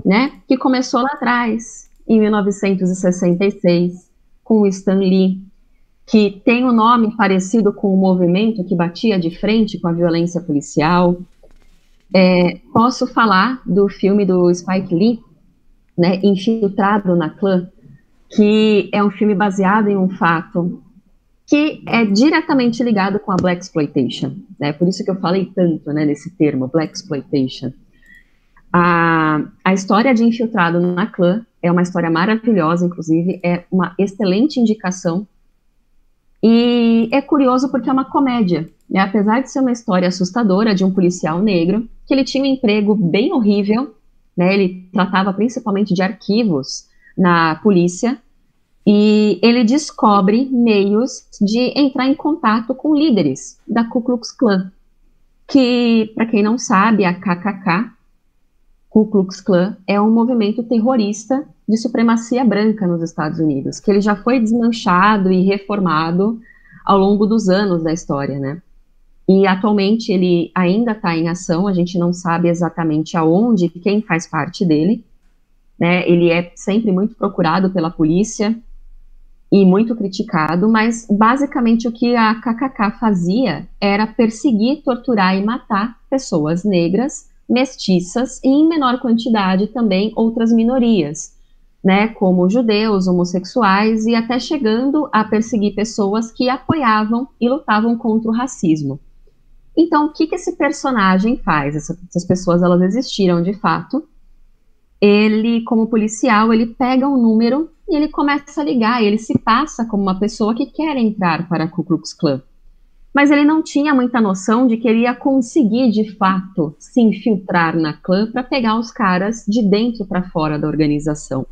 né, que começou lá atrás, em 1966, com o Stan Lee, que tem um nome parecido com o movimento que batia de frente com a violência policial. Posso falar do filme do Spike Lee, né, Infiltrado na Clã, que é um filme baseado em um fato que é diretamente ligado com a Blaxploitation, né? Por isso que eu falei tanto, né, nesse termo, Blaxploitation. A história de Infiltrado na Clã é uma história maravilhosa, inclusive, é uma excelente indicação, e é curioso porque é uma comédia, né? Apesar de ser uma história assustadora de um policial negro, que ele tinha um emprego bem horrível, né? Ele tratava principalmente de arquivos na polícia, e ele descobre meios de entrar em contato com líderes da Ku Klux Klan, que, para quem não sabe, a KKK, Ku Klux Klan, é um movimento terrorista de supremacia branca nos Estados Unidos, que ele já foi desmanchado e reformado ao longo dos anos da história, né? E atualmente ele ainda está em ação, a gente não sabe exatamente aonde, quem faz parte dele, né? Ele é sempre muito procurado pela polícia, e muito criticado, mas basicamente o que a KKK fazia era perseguir, torturar e matar pessoas negras, mestiças e, em menor quantidade, também outras minorias, né, como judeus, homossexuais e até chegando a perseguir pessoas que apoiavam e lutavam contra o racismo. Então, o que esse personagem faz? Essas pessoas, elas existiram de fato. Ele, como policial, ele pega um número e ele começa a ligar, ele se passa como uma pessoa que quer entrar para a Ku Klux Klan. Mas ele não tinha muita noção de que ele ia conseguir, de fato, se infiltrar na clã para pegar os caras de dentro para fora da organização.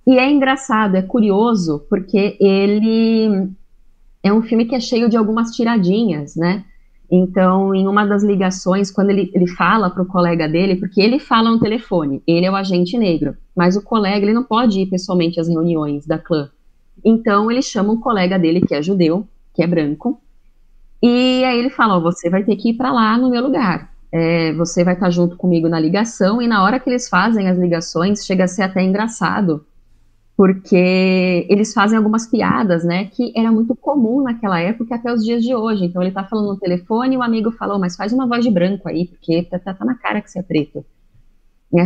E é engraçado, é curioso, porque ele é um filme que é cheio de algumas tiradinhas, né? Então, em uma das ligações, quando ele fala para o colega dele, porque ele fala no telefone, ele é o agente negro, mas o colega, ele não pode ir pessoalmente às reuniões da clã. Então, ele chama um colega dele, que é judeu, que é branco, e aí ele fala, ó, você vai ter que ir para lá no meu lugar. Você vai estar junto comigo na ligação, e na hora que eles fazem as ligações, chega a ser até engraçado, porque eles fazem algumas piadas, né, que era muito comum naquela época até os dias de hoje. Então ele tá falando no telefone e o amigo falou, mas faz uma voz de branco aí, porque tá na cara que você é preto.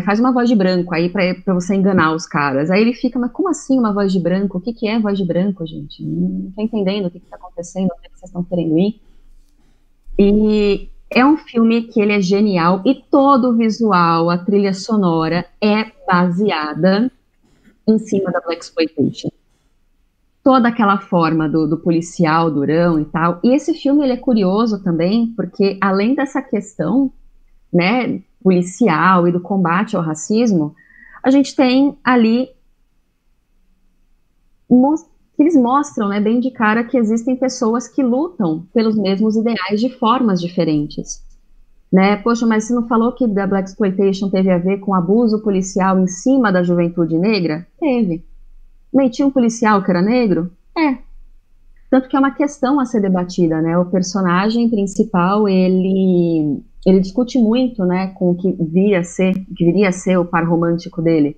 Faz uma voz de branco aí pra você enganar os caras. Aí ele fica, mas como assim uma voz de branco? O que é voz de branco, gente? Não tô entendendo o que tá acontecendo, onde é que vocês estão querendo ir. E é um filme que ele é genial e todo o visual, a trilha sonora é baseada em cima da Blaxploitation. Toda aquela forma do policial durão e tal. E esse filme ele é curioso também, porque além dessa questão, né, policial e do combate ao racismo, a gente tem ali que eles mostram, né, bem de cara que existem pessoas que lutam pelos mesmos ideais de formas diferentes. Né? Poxa, mas você não falou que da Blaxploitation teve a ver com abuso policial em cima da juventude negra? Teve. Mas tinha um policial que era negro? Tanto que é uma questão a ser debatida, né? O personagem principal, ele discute muito, né, com o que viria a ser o par romântico dele.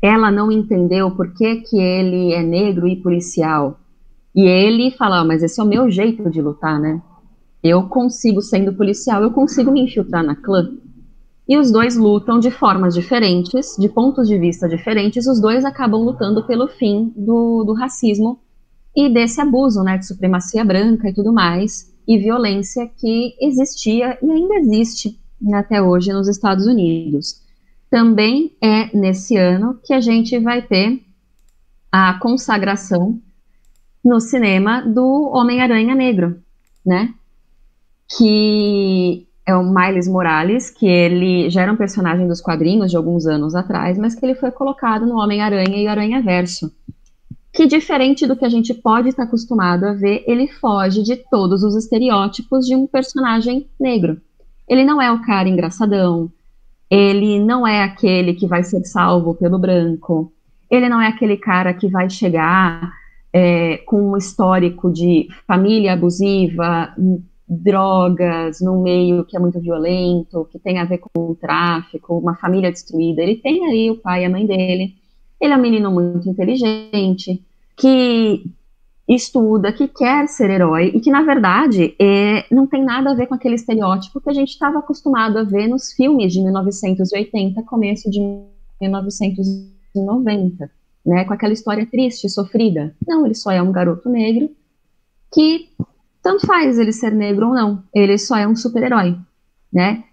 Ela não entendeu por que ele é negro e policial. E ele fala, mas esse é o meu jeito de lutar, né? Eu consigo, sendo policial, eu consigo me infiltrar na clã. E os dois lutam de formas diferentes, de pontos de vista diferentes, os dois acabam lutando pelo fim do racismo e desse abuso, né, de supremacia branca e tudo mais, e violência que existia e ainda existe, né, até hoje nos Estados Unidos. Também é nesse ano que a gente vai ter a consagração no cinema do Homem-Aranha Negro, né? Que é o Miles Morales, que ele já era um personagem dos quadrinhos de alguns anos atrás, mas que ele foi colocado no Homem-Aranha e Aranha-Verso. Que, diferente do que a gente pode estar acostumado a ver, ele foge de todos os estereótipos de um personagem negro. Ele não é o cara engraçadão, ele não é aquele que vai ser salvo pelo branco, ele não é aquele cara que vai chegar com um histórico de família abusiva, drogas, num meio que é muito violento, que tem a ver com o tráfico, uma família destruída. Ele tem aí o pai e a mãe dele. Ele é um menino muito inteligente, que estuda, que quer ser herói e que, na verdade, não tem nada a ver com aquele estereótipo que a gente estava acostumado a ver nos filmes de 1980, começo de 1990, né, com aquela história triste, sofrida. Não, ele só é um garoto negro que tanto faz ele ser negro ou não, ele só é um super-herói, né?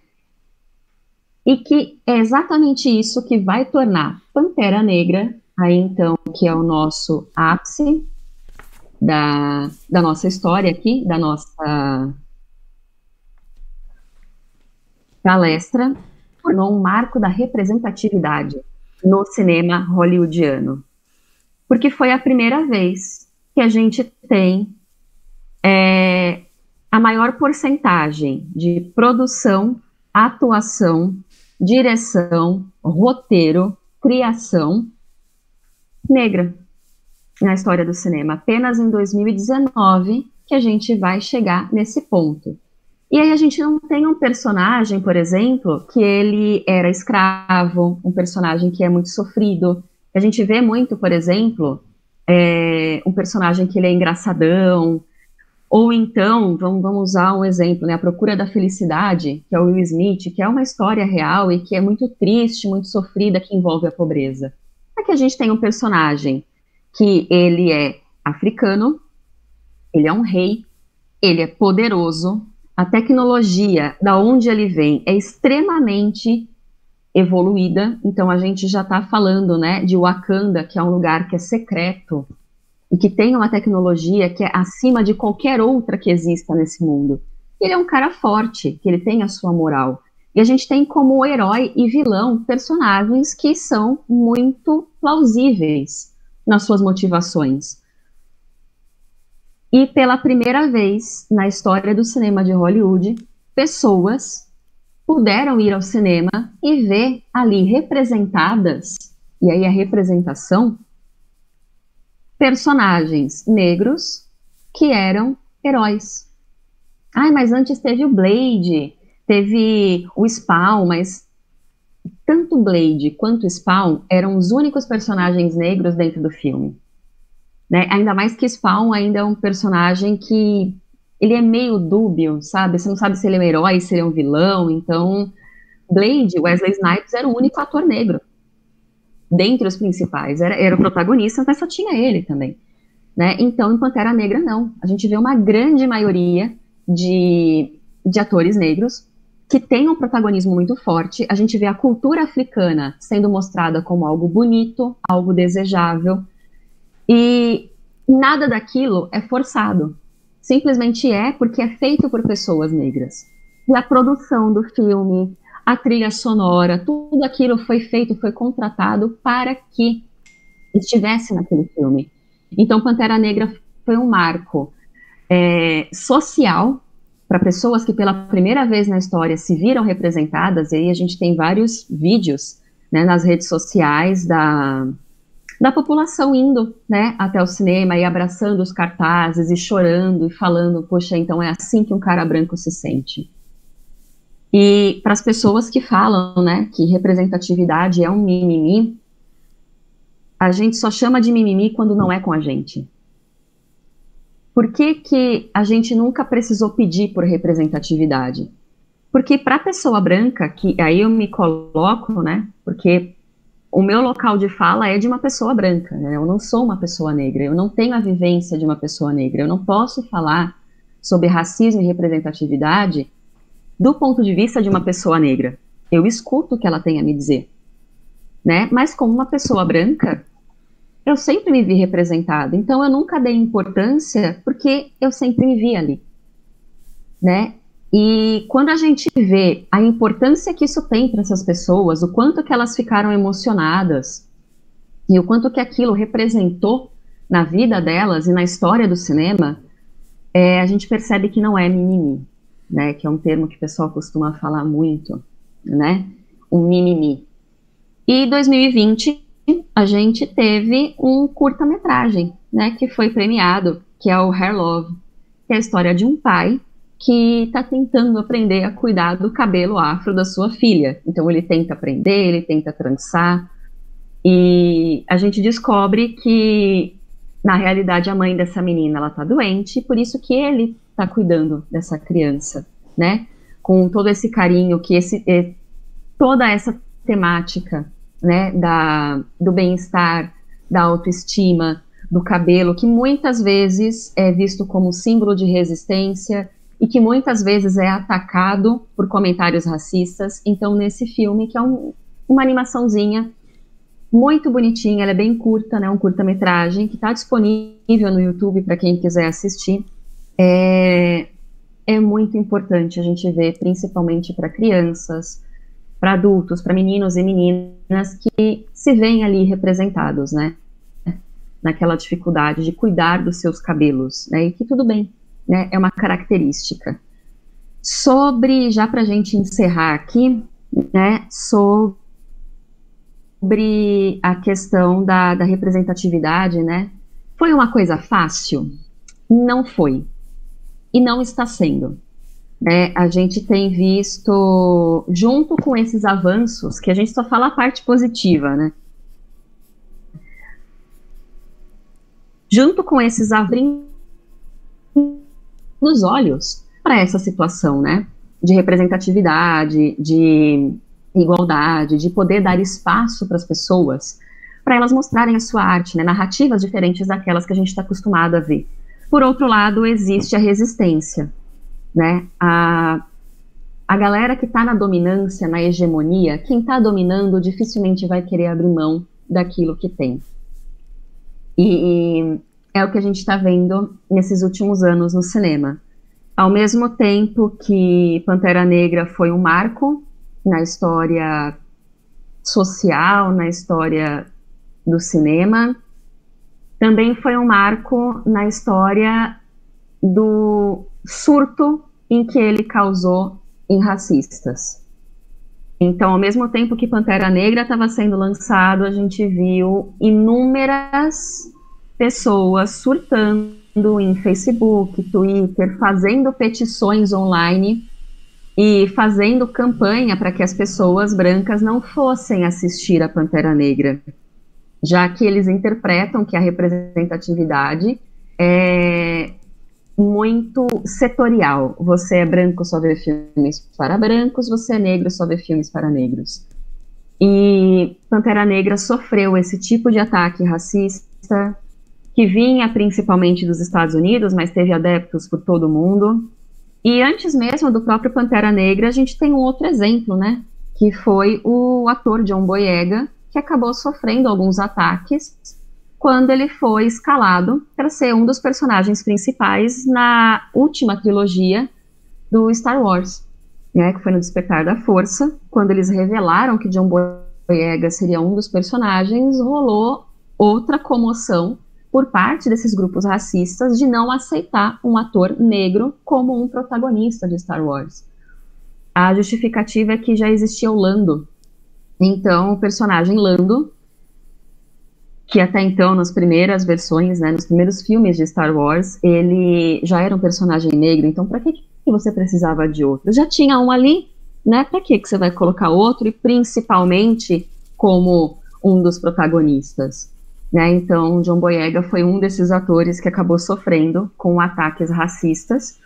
E que é exatamente isso que vai tornar Pantera Negra, aí então, que é o nosso ápice da nossa história aqui, da nossa palestra, tornou um marco da representatividade no cinema hollywoodiano. Porque foi a primeira vez que a gente tem a maior porcentagem de produção, atuação, direção, roteiro, criação negra na história do cinema. Apenas em 2019 que a gente vai chegar nesse ponto. E aí a gente não tem um personagem, por exemplo, que ele era escravo, um personagem que é muito sofrido. A gente vê muito, por exemplo, um personagem que ele é engraçadão, ou então, vamos usar um exemplo, né, A Procura da Felicidade, que é o Will Smith, que é uma história real e que é muito triste, muito sofrida, que envolve a pobreza. Aqui a gente tem um personagem que ele é africano, ele é um rei, ele é poderoso, a tecnologia da onde ele vem é extremamente evoluída, então a gente já está falando, né, de Wakanda, que é um lugar que é secreto e que tem uma tecnologia que é acima de qualquer outra que exista nesse mundo. Ele é um cara forte, que ele tem a sua moral. E a gente tem como herói e vilão personagens que são muito plausíveis nas suas motivações. E pela primeira vez na história do cinema de Hollywood, pessoas puderam ir ao cinema e ver ali representadas, e aí a representação, personagens negros que eram heróis. Ai, mas antes teve o Blade, teve o Spawn, mas tanto Blade quanto Spawn eram os únicos personagens negros dentro do filme. Né? Ainda mais que Spawn ainda é um personagem que ele é meio dúbio, sabe? Você não sabe se ele é um herói, se ele é um vilão. Então, Blade, Wesley Snipes, era o único ator negro dentre os principais. Era o protagonista, mas só tinha ele também. Né? Então, em Pantera Negra, não. A gente vê uma grande maioria de atores negros que têm um protagonismo muito forte. A gente vê a cultura africana sendo mostrada como algo bonito, algo desejável. E nada daquilo é forçado. Simplesmente é porque é feito por pessoas negras. E a produção do filme, a trilha sonora, tudo aquilo foi feito, foi contratado para que estivesse naquele filme. Então, Pantera Negra foi um marco social para pessoas que pela primeira vez na história se viram representadas. E aí a gente tem vários vídeos, né, nas redes sociais da população indo, né, até o cinema e abraçando os cartazes e chorando e falando, poxa, então é assim que um cara branco se sente. E para as pessoas que falam, né, que representatividade é um mimimi, a gente só chama de mimimi quando não é com a gente. Por que a gente nunca precisou pedir por representatividade? Porque para a pessoa branca, que aí eu me coloco, né, porque o meu local de fala é de uma pessoa branca, né? Eu não sou uma pessoa negra, eu não tenho a vivência de uma pessoa negra, eu não posso falar sobre racismo e representatividade do ponto de vista de uma pessoa negra. Eu escuto o que ela tem a me dizer, né? Mas como uma pessoa branca, eu sempre me vi representada, então eu nunca dei importância porque eu sempre me vi ali, né? E quando a gente vê a importância que isso tem para essas pessoas, o quanto que elas ficaram emocionadas e o quanto que aquilo representou na vida delas e na história do cinema, a gente percebe que não é mimimi, né? Que é um termo que o pessoal costuma falar muito, né? Um mimimi. E em 2020 a gente teve um curta-metragem, né? Que foi premiado, que é o Hair Love, que é a história de um pai que está tentando aprender a cuidar do cabelo afro da sua filha. Então ele tenta aprender, ele tenta trançar, e a gente descobre que, na realidade, a mãe dessa menina, ela está doente, e por isso que ele está cuidando dessa criança, né? Com todo esse carinho, toda essa temática, né, do bem-estar, da autoestima, do cabelo, que muitas vezes é visto como símbolo de resistência, e que muitas vezes é atacado por comentários racistas. Então, nesse filme, que é uma animaçãozinha muito bonitinha, ela é bem curta, né, um curta-metragem, que está disponível no YouTube para quem quiser assistir, é muito importante a gente ver, principalmente para crianças, para adultos, para meninos e meninas que se veem ali representados, né, naquela dificuldade de cuidar dos seus cabelos, né, e que tudo bem, né, é uma característica. Já para a gente encerrar aqui, né, sobre a questão da representatividade, né, foi uma coisa fácil? Não foi. E não está sendo. Né? A gente tem visto, junto com esses avanços, que a gente só fala a parte positiva, né, junto com esses abrindo os olhos para essa situação, né? De representatividade, de igualdade, de poder dar espaço para as pessoas, para elas mostrarem a sua arte, né? Narrativas diferentes daquelas que a gente está acostumado a ver. Por outro lado, existe a resistência, né? A galera que está na dominância, na hegemonia, quem está dominando dificilmente vai querer abrir mão daquilo que tem. E é o que a gente está vendo nesses últimos anos no cinema. Ao mesmo tempo que Pantera Negra foi um marco na história social, na história do cinema, também foi um marco na história do surto em que ele causou em racistas. Então, ao mesmo tempo que Pantera Negra estava sendo lançado, a gente viu inúmeras pessoas surtando em Facebook, Twitter, fazendo petições online e fazendo campanha para que as pessoas brancas não fossem assistir a Pantera Negra, já que eles interpretam que a representatividade é muito setorial. Você é branco, só vê filmes para brancos, você é negro, só vê filmes para negros. E Pantera Negra sofreu esse tipo de ataque racista, que vinha principalmente dos Estados Unidos, mas teve adeptos por todo o mundo. E antes mesmo do próprio Pantera Negra, a gente tem um outro exemplo, né? Que foi o ator John Boyega, que acabou sofrendo alguns ataques quando ele foi escalado para ser um dos personagens principais na última trilogia do Star Wars, né, que foi no Despertar da Força. Quando eles revelaram que John Boyega seria um dos personagens, rolou outra comoção por parte desses grupos racistas de não aceitar um ator negro como um protagonista de Star Wars. A justificativa é que já existia o Lando. Então, o personagem Lando, que até então, nas primeiras versões, né, nos primeiros filmes de Star Wars, ele já era um personagem negro, então para que você precisava de outro? Já tinha um ali, né? Para que você vai colocar outro, e principalmente como um dos protagonistas? Né? Então, John Boyega foi um desses atores que acabou sofrendo com ataques racistas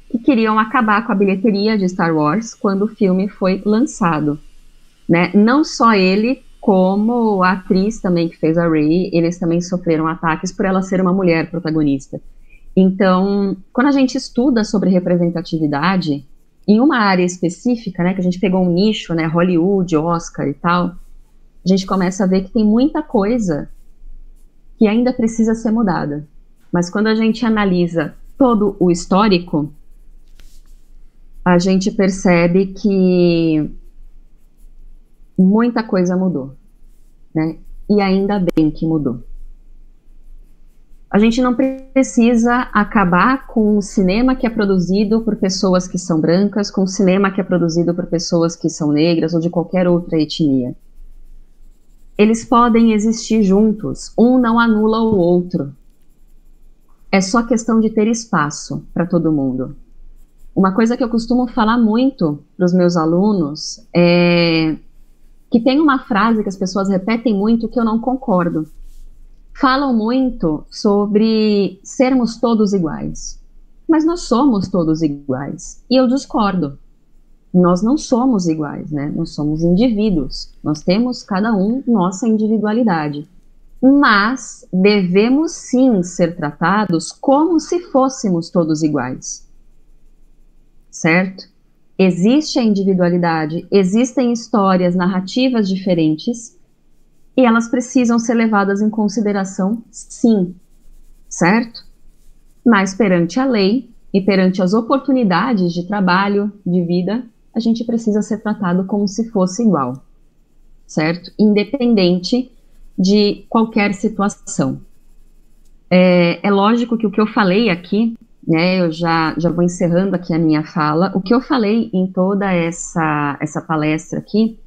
que queriam acabar com a bilheteria de Star Wars quando o filme foi lançado. Né? Não só ele, como a atriz também que fez a Rey, eles também sofreram ataques por ela ser uma mulher protagonista. Então, quando a gente estuda sobre representatividade, em uma área específica, né, que a gente pegou um nicho, né, Hollywood, Oscar e tal, a gente começa a ver que tem muita coisa que ainda precisa ser mudada. Mas quando a gente analisa todo o histórico, a gente percebe que muita coisa mudou, né? E ainda bem que mudou. A gente não precisa acabar com o cinema que é produzido por pessoas que são brancas, com o cinema que é produzido por pessoas que são negras ou de qualquer outra etnia. Eles podem existir juntos, um não anula o outro. É só questão de ter espaço para todo mundo. Uma coisa que eu costumo falar muito para os meus alunos é que tem uma frase que as pessoas repetem muito que eu não concordo. Falam muito sobre sermos todos iguais. Mas nós somos todos iguais. E eu discordo. Nós não somos iguais, né? Nós somos indivíduos. Nós temos, cada um, nossa individualidade. Mas devemos sim ser tratados como se fôssemos todos iguais. Certo? Existe a individualidade, existem histórias, narrativas diferentes, e elas precisam ser levadas em consideração, sim, certo? Mas perante a lei e perante as oportunidades de trabalho, de vida, a gente precisa ser tratado como se fosse igual, certo? Independente de qualquer situação. É lógico que o que eu falei aqui, né, eu já vou encerrando aqui a minha fala. O que eu falei em toda essa palestra aqui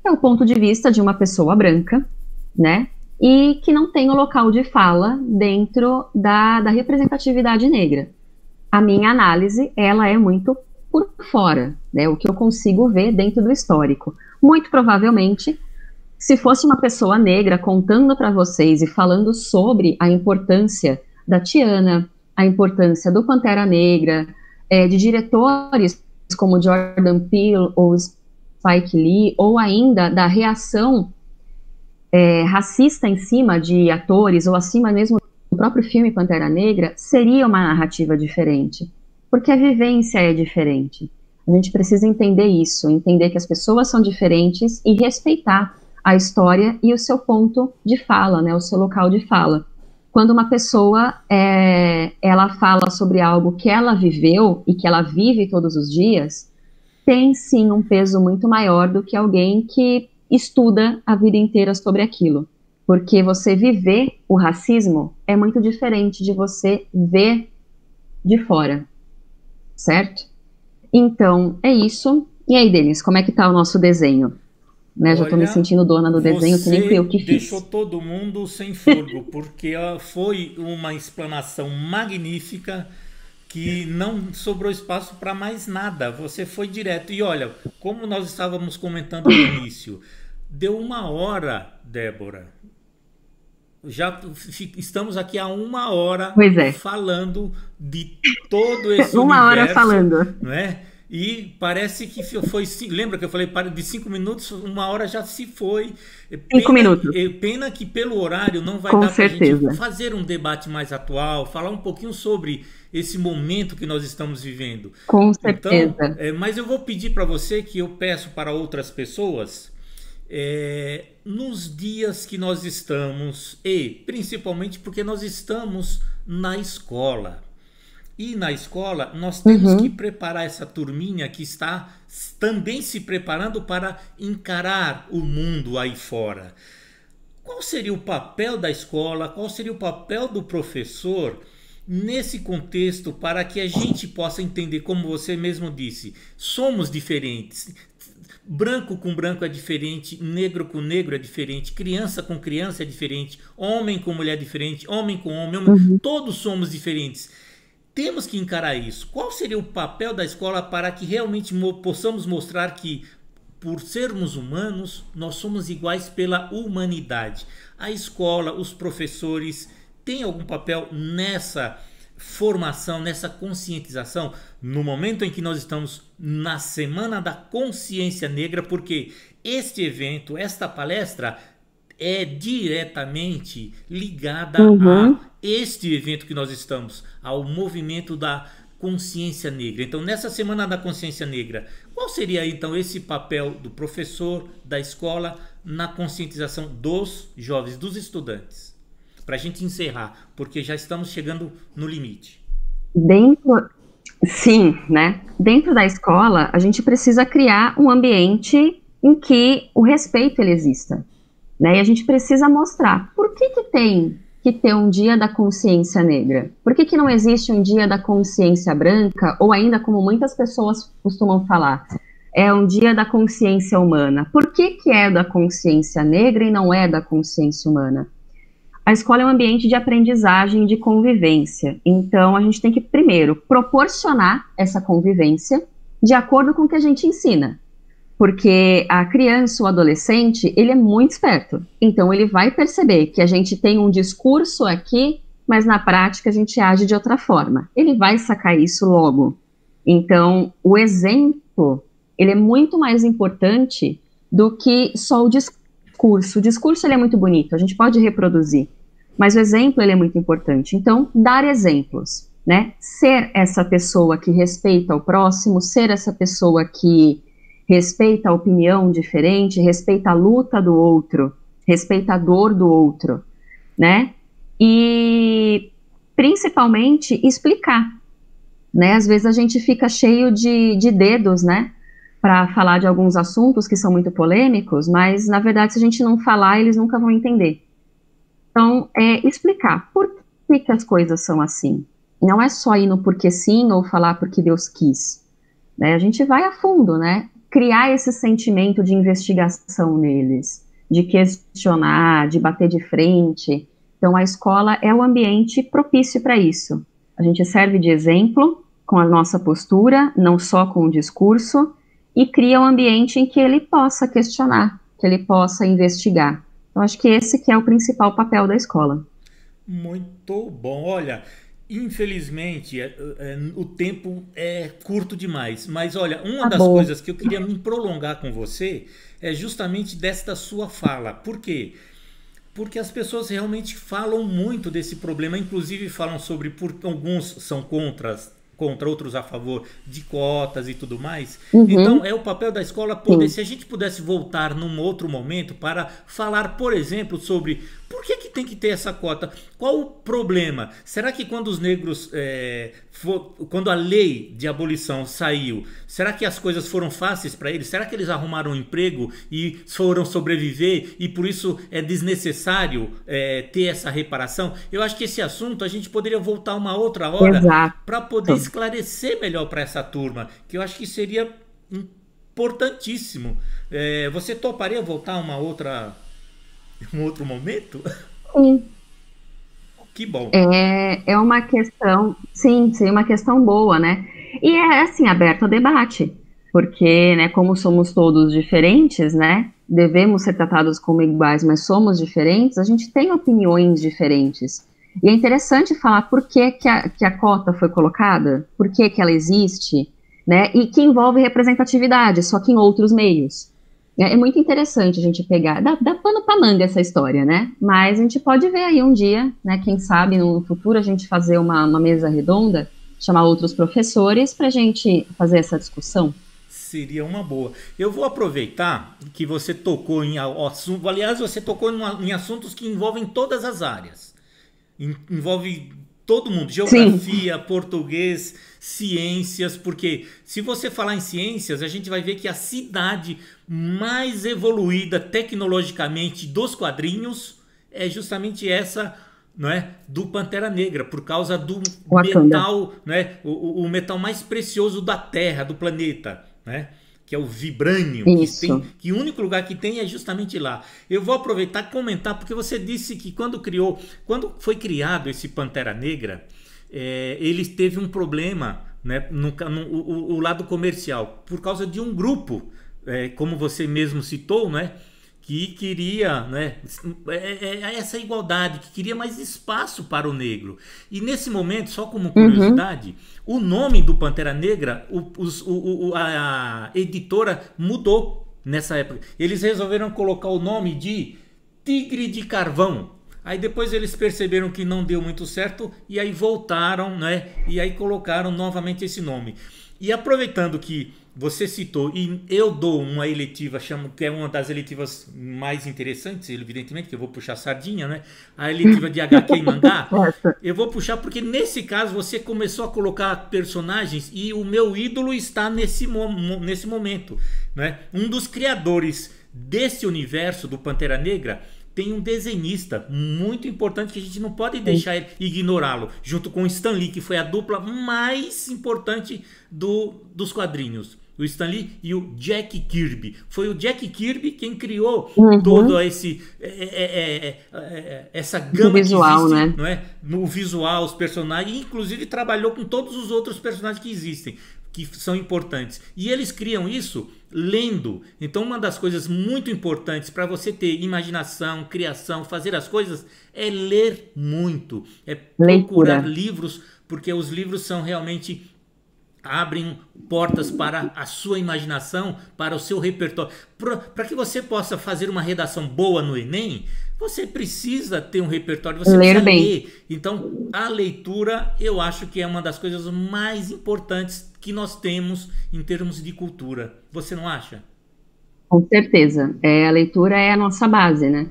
é o ponto de vista de uma pessoa branca, né, e que não tem o local de fala dentro da representatividade negra. A minha análise, ela é muito por fora, né, o que eu consigo ver dentro do histórico. Muito provavelmente, Se fosse uma pessoa negra contando para vocês e falando sobre a importância da Tiana, a importância do Pantera Negra, de diretores como Jordan Peele ou Spike Lee, ou ainda da reação racista em cima de atores, ou acima mesmo do próprio filme Pantera Negra, seria uma narrativa diferente, porque a vivência é diferente. A gente precisa entender isso, entender que as pessoas são diferentes e respeitar a história e o seu ponto de fala, né, o seu local de fala. Quando uma pessoa ela fala sobre algo que ela viveu e que ela vive todos os dias, tem sim um peso muito maior do que alguém que estuda a vida inteira sobre aquilo. Porque você viver o racismo é muito diferente de você ver de fora, certo? Então, é isso. E aí, Denis, como é que tá o nosso desenho? Né, já tô me Olha, sentindo dona do desenho, que nem fui eu que deixou fiz. todo mundo sem fôlego, porque foi uma explanação magnífica que não sobrou espaço para mais nada. Você foi direto. E olha, como nós estávamos comentando no início, deu 1 hora, Débora. Já estamos aqui há 1 hora Pois é, falando de todo esse 1 hora universo, falando. não é? E parece que foi. Lembra que eu falei de 5 minutos, 1 hora já se foi. 5 minutos, Pena que pelo horário não vai com dar para a gente certeza. fazer um debate mais atual, falar um pouquinho sobre esse momento que nós estamos vivendo. Com Então, certeza. mas eu vou pedir para você que eu peço para outras pessoas nos dias que nós estamos, e principalmente porque nós estamos na escola. E na escola nós temos que Uhum, preparar essa turminha que está também se preparando para encarar o mundo aí fora. Qual seria o papel da escola? Qual seria o papel do professor nesse contexto para que a gente possa entender, como você mesmo disse, somos diferentes. Branco com branco é diferente, negro com negro é diferente, criança com criança é diferente, homem com mulher é diferente, homem com homem, uhum. todos somos diferentes. Temos que encarar isso. Qual seria o papel da escola para que realmente possamos mostrar que, por sermos humanos, nós somos iguais pela humanidade? A escola, os professores, têm algum papel nessa formação, nessa conscientização, no momento em que nós estamos na Semana da Consciência Negra, porque este evento, esta palestra é diretamente ligada a Uhum. este evento que nós estamos, ao movimento da consciência negra. Então, nessa Semana da Consciência Negra, qual seria então esse papel do professor, da escola, na conscientização dos jovens, dos estudantes? Para a gente encerrar, porque já estamos chegando no limite. Dentro, sim, né? Dentro da escola, a gente precisa criar um ambiente em que o respeito ele exista, né? E a gente precisa mostrar por que que tem que ter um dia da consciência negra? Por que que não existe um dia da consciência branca? Ou ainda, como muitas pessoas costumam falar, é um dia da consciência humana. Por que que é da consciência negra e não é da consciência humana? A escola é um ambiente de aprendizagem, de convivência. Então, a gente tem que, primeiro, proporcionar essa convivência de acordo com o que a gente ensina. Porque a criança, o adolescente, ele é muito esperto. Então, ele vai perceber que a gente tem um discurso aqui, mas na prática a gente age de outra forma. Ele vai sacar isso logo. Então, o exemplo, ele é muito mais importante do que só o discurso. O discurso, ele é muito bonito, a gente pode reproduzir. Mas o exemplo, ele é muito importante. Então, dar exemplos, né? Ser essa pessoa que respeita o próximo, ser essa pessoa que respeita a opinião diferente, respeita a luta do outro, respeita a dor do outro, né? E, principalmente, explicar, né? Às vezes a gente fica cheio de dedos, né? Para falar de alguns assuntos que são muito polêmicos, mas, na verdade, se a gente não falar, eles nunca vão entender. Então, explicar por que que as coisas são assim. Não é só ir no porque sim ou falar porque Deus quis, né? A gente vai a fundo, né? Criar esse sentimento de investigação neles, de questionar, de bater de frente. Então, a escola é o ambiente propício para isso. A gente serve de exemplo com a nossa postura, não só com o discurso, e cria um ambiente em que ele possa questionar, que ele possa investigar. Eu acho que esse que é o principal papel da escola. Muito bom. Olha, infelizmente o tempo é curto demais. Mas olha, uma Tá das bom. coisas que eu queria me prolongar com você é justamente desta sua fala. Por quê? Porque as pessoas realmente falam muito desse problema, inclusive falam sobre, porque alguns são contra, outros a favor de cotas e tudo mais. Então Uhum, é o papel da escola poder, sim. se a gente pudesse voltar num outro momento para falar, por exemplo, sobre por que tem que ter essa cota, qual o problema? Será que quando os negros, quando a lei de abolição saiu, será que as coisas foram fáceis para eles? Será que eles arrumaram um emprego e foram sobreviver e por isso é desnecessário ter essa reparação? Eu acho que esse assunto a gente poderia voltar uma outra hora Exato. para poder esclarecer melhor para essa turma, que eu acho que seria importantíssimo. Você toparia voltar um outro momento? Sim. Que bom. É uma questão, sim, uma questão boa, né? E é assim, aberto a debate, porque, né, como somos todos diferentes, né, devemos ser tratados como iguais, mas somos diferentes, a gente tem opiniões diferentes. E é interessante falar por que, que a cota foi colocada, por que, que ela existe, né, e que envolve representatividade, só que em outros meios. É muito interessante a gente pegar, dá pano pra manga essa história, né? Mas a gente pode ver aí um dia, né? Quem sabe no futuro a gente fazer uma mesa redonda, chamar outros professores para a gente fazer essa discussão. Seria uma boa. Eu vou aproveitar que você tocou em assunto. Aliás, você tocou em assuntos que envolvem todas as áreas. Envolve todo mundo, Sim, geografia, português, ciências, porque se você falar em ciências, a gente vai ver que a cidade mais evoluída tecnologicamente dos quadrinhos é justamente essa, não é, do Pantera Negra, por causa do Wakanda. metal, né, o metal mais precioso da Terra, do planeta, né? Que é o vibrânio, Isso. que o único lugar que tem é justamente lá. Eu vou aproveitar e comentar, porque você disse que quando foi criado esse Pantera Negra, ele teve um problema, né, o lado comercial, por causa de um grupo, como você mesmo citou, né, que queria, né, essa igualdade, que queria mais espaço para o negro. E nesse momento, só como Uhum, curiosidade, o nome do Pantera Negra, a editora mudou nessa época. Eles resolveram colocar o nome de Tigre de Carvão. Aí depois eles perceberam que não deu muito certo e aí voltaram, né? E aí colocaram novamente esse nome. E aproveitando que você citou, e eu dou uma eletiva, chamo, que é uma das eletivas mais interessantes, evidentemente, que eu vou puxar sardinha, né? A eletiva de HQ e mangá. certo. Eu vou puxar porque nesse caso você começou a colocar personagens e o meu ídolo está nesse momento, né? Um dos criadores desse universo do Pantera Negra tem um desenhista muito importante que a gente não pode deixar ignorá-lo, junto com o Stan Lee, que foi a dupla mais importante dos quadrinhos. O Stan Lee e o Jack Kirby. Foi o Jack Kirby quem criou todo Uhum, essa do gama que visual, existe, né? não é? No visual, os personagens, e inclusive trabalhou com todos os outros personagens que existem, que são importantes. E eles criam isso lendo. Então, uma das coisas muito importantes para você ter imaginação, criação, fazer as coisas é ler muito, é procurar Leitura. livros, porque os livros são realmente abrem portas para a sua imaginação, para o seu repertório. Para que você possa fazer uma redação boa no Enem, você precisa ter um repertório, você Ler precisa bem. ler. Então, a leitura eu acho que é uma das coisas mais importantes que nós temos em termos de cultura. Você não acha? Com certeza. A leitura é a nossa base, né?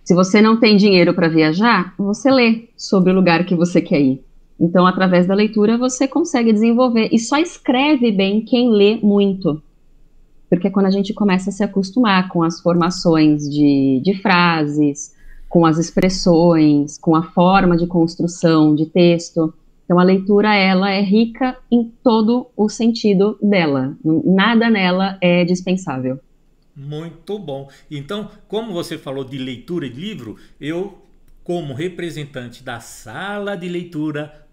Se você não tem dinheiro para viajar, você lê sobre o lugar que você quer ir. Então, através da leitura, você consegue desenvolver. E só escreve bem quem lê muito. Porque é quando a gente começa a se acostumar com as formações de frases, com as expressões, com a forma de construção de texto. Então, a leitura, ela é rica em todo o sentido dela. Nada nela é dispensável. Muito bom. Então, como você falou de leitura de livro, eu, como representante da sala de leitura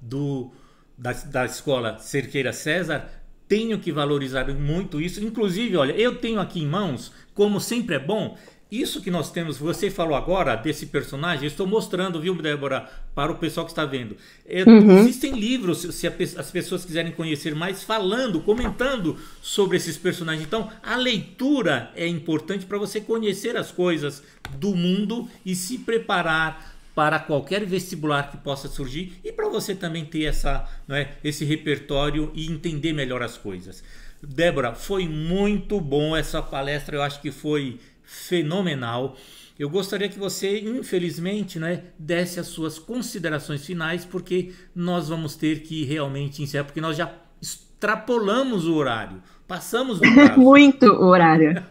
da escola Cerqueira César, tenho que valorizar muito isso. Inclusive, olha, eu tenho aqui em mãos, como sempre é bom, isso que nós temos, você falou agora desse personagem, eu estou mostrando, viu, Débora, para o pessoal que está vendo. Existem livros, se as pessoas quiserem conhecer mais, falando, comentando sobre esses personagens. Então, a leitura é importante para você conhecer as coisas do mundo e se preparar para qualquer vestibular que possa surgir e para você também ter esse repertório e entender melhor as coisas. Débora, foi muito bom essa palestra, eu acho que foi fenomenal. Eu gostaria que você, infelizmente, desse as suas considerações finais, porque nós vamos ter que realmente encerrar, porque nós já extrapolamos o horário, passamos do prazo. Muito o horário.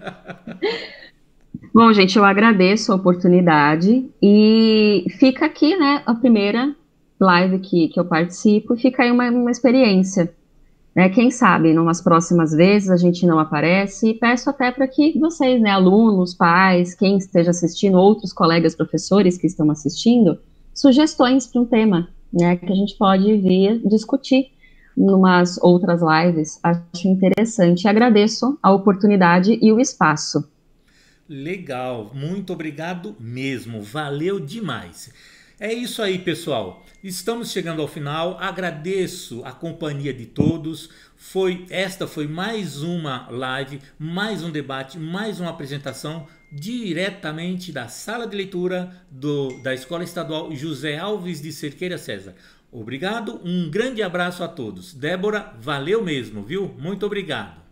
Bom, gente, eu agradeço a oportunidade e fica aqui, a primeira live que eu participo, fica aí uma experiência. Quem sabe, numas próximas vezes a gente não aparece, e peço até para que vocês, alunos, pais, quem esteja assistindo, outros colegas professores que estão assistindo, sugestões para um tema, que a gente pode vir discutir numas outras lives. Acho interessante. Agradeço a oportunidade e o espaço. Legal, muito obrigado mesmo, valeu demais. É isso aí, pessoal. Estamos chegando ao final. Agradeço a companhia de todos. Esta foi mais uma live, mais um debate, mais uma apresentação diretamente da sala de leitura da Escola Estadual José Alves de Cerqueira César. Obrigado, um grande abraço a todos. Débora, valeu mesmo, viu? Muito obrigado.